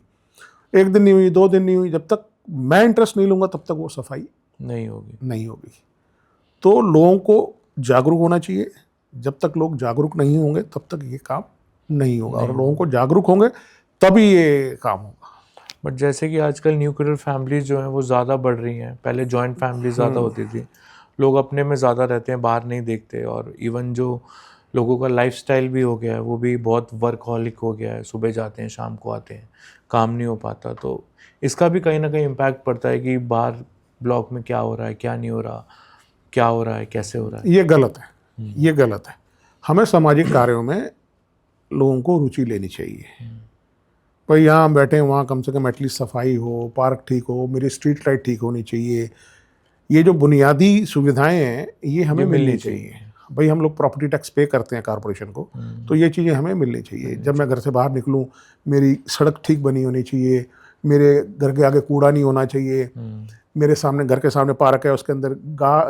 1 दिन नहीं हुई, 2 दिन नहीं हुई, जब तक मैं इंटरेस्ट नहीं लूँगा तब तक वो सफाई नहीं होगी। तो लोगों को जागरूक होना चाहिए। जब तक लोग जागरूक नहीं होंगे तब तक ये काम नहीं होगा, और लोगों को जागरूक होंगे तभी ये काम होगा। बट जैसे कि आजकल न्यूक्लियर फैमिलीज जो हैं वो ज़्यादा बढ़ रही हैं, पहले जॉइंट फैमिली ज़्यादा होती थी, लोग अपने में ज़्यादा रहते हैं, बाहर नहीं देखते, और इवन जो लोगों का लाइफस्टाइल भी हो गया है वो भी बहुत वर्कहॉलिक हो गया है, सुबह जाते हैं शाम को आते हैं, काम नहीं हो पाता। तो इसका भी कहीं ना कहीं इम्पैक्ट पड़ता है कि बाहर ब्लॉक में क्या हो रहा है, क्या नहीं हो रहा, क्या हो रहा है, कैसे हो रहा है। ये गलत है, ये गलत है। हमें सामाजिक कार्यों में लोगों को रुचि लेनी चाहिए। भाई यहाँ हम बैठे हैं, वहाँ कम से कम एटलीस्ट सफाई हो, पार्क ठीक हो, मेरी स्ट्रीट लाइट ठीक होनी चाहिए। ये जो बुनियादी सुविधाएं हैं ये हमें मिलनी चाहिए। भाई हम लोग प्रॉपर्टी टैक्स पे करते हैं कॉर्पोरेशन को, तो ये चीज़ें हमें मिलनी चाहिए। जब मैं घर से बाहर निकलूँ, मेरी सड़क ठीक बनी होनी चाहिए, मेरे घर के आगे कूड़ा नहीं होना चाहिए, मेरे सामने, घर के सामने पार्क है, उसके अंदर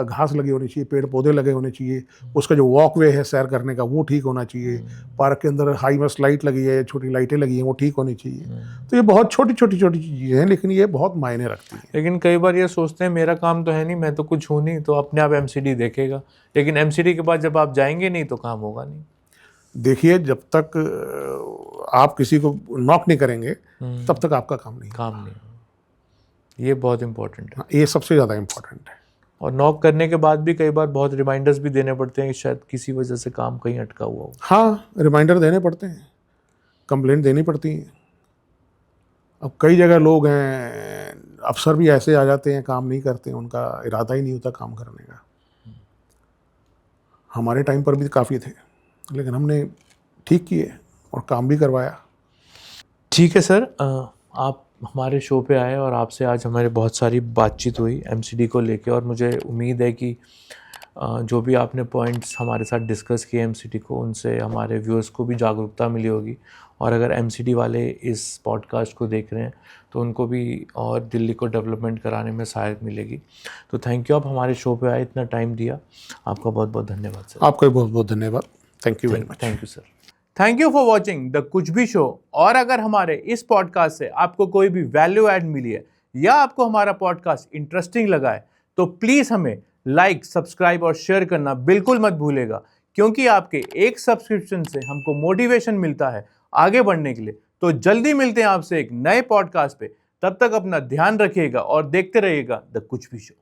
घास लगी होनी चाहिए, पेड़ पौधे लगे होने चाहिए, उसका जो वॉकवे है सैर करने का वो ठीक होना चाहिए, पार्क के अंदर हाई मस्ट लाइट लगी है, छोटी लाइटें लगी हैं, वो ठीक होनी चाहिए। तो ये बहुत छोटी चीज़ें हैं, लेकिन ये बहुत मायने रखती हैं। लेकिन कई बार ये सोचते हैं मेरा काम तो है नहीं, मैं तो कुछ हूँ नहीं, तो अपने आप एमसीडी देखेगा, लेकिन एमसीडी के बाद जब आप जाएंगे नहीं तो काम होगा नहीं। देखिए, जब तक आप किसी को नॉक नहीं करेंगे तब तक आपका काम नहीं। ये बहुत इम्पोर्टेंट है। ये सबसे ज़्यादा इम्पोर्टेंट है। और नॉक करने के बाद भी कई बार बहुत रिमाइंडर्स भी देने पड़ते हैं कि शायद किसी वजह से काम कहीं अटका हुआ हो। हाँ, रिमाइंडर देने पड़ते हैं, कंप्लेंट देनी पड़ती है। अब कई जगह लोग हैं, अफसर भी ऐसे आ जाते हैं, काम नहीं करते हैं, उनका इरादा ही नहीं होता काम करने का। हमारे टाइम पर भी काफ़ी थे, लेकिन हमने ठीक किए और काम भी करवाया। ठीक है सर, आप हमारे शो पे आए और आपसे आज हमारी बहुत सारी बातचीत हुई एमसीडी को लेके, और मुझे उम्मीद है कि जो भी आपने पॉइंट्स हमारे साथ डिस्कस किए एमसीडी को, उनसे हमारे व्यूअर्स को भी जागरूकता मिली होगी। और अगर एमसीडी वाले इस पॉडकास्ट को देख रहे हैं तो उनको भी और दिल्ली को डेवलपमेंट कराने में सहायता मिलेगी। तो थैंक यू, आप हमारे शो पे आए, इतना टाइम दिया, आपका बहुत बहुत धन्यवाद सर। आपका भी बहुत बहुत धन्यवाद। Thank you very much. Thank you sir. Thank you for watching the कुछ भी शो। और अगर हमारे इस पॉडकास्ट से आपको कोई भी वैल्यू ऐड मिली है या आपको हमारा पॉडकास्ट इंटरेस्टिंग लगा है तो प्लीज़ हमें लाइक, सब्सक्राइब और शेयर करना बिल्कुल मत भूलेगा, क्योंकि आपके एक सब्सक्रिप्शन से हमको मोटिवेशन मिलता है आगे बढ़ने के लिए। तो जल्दी मिलते हैं आपसे एक नए पॉडकास्ट पे, तब तक अपना ध्यान रखिएगा और देखते रहिएगा द कुछ भी शो।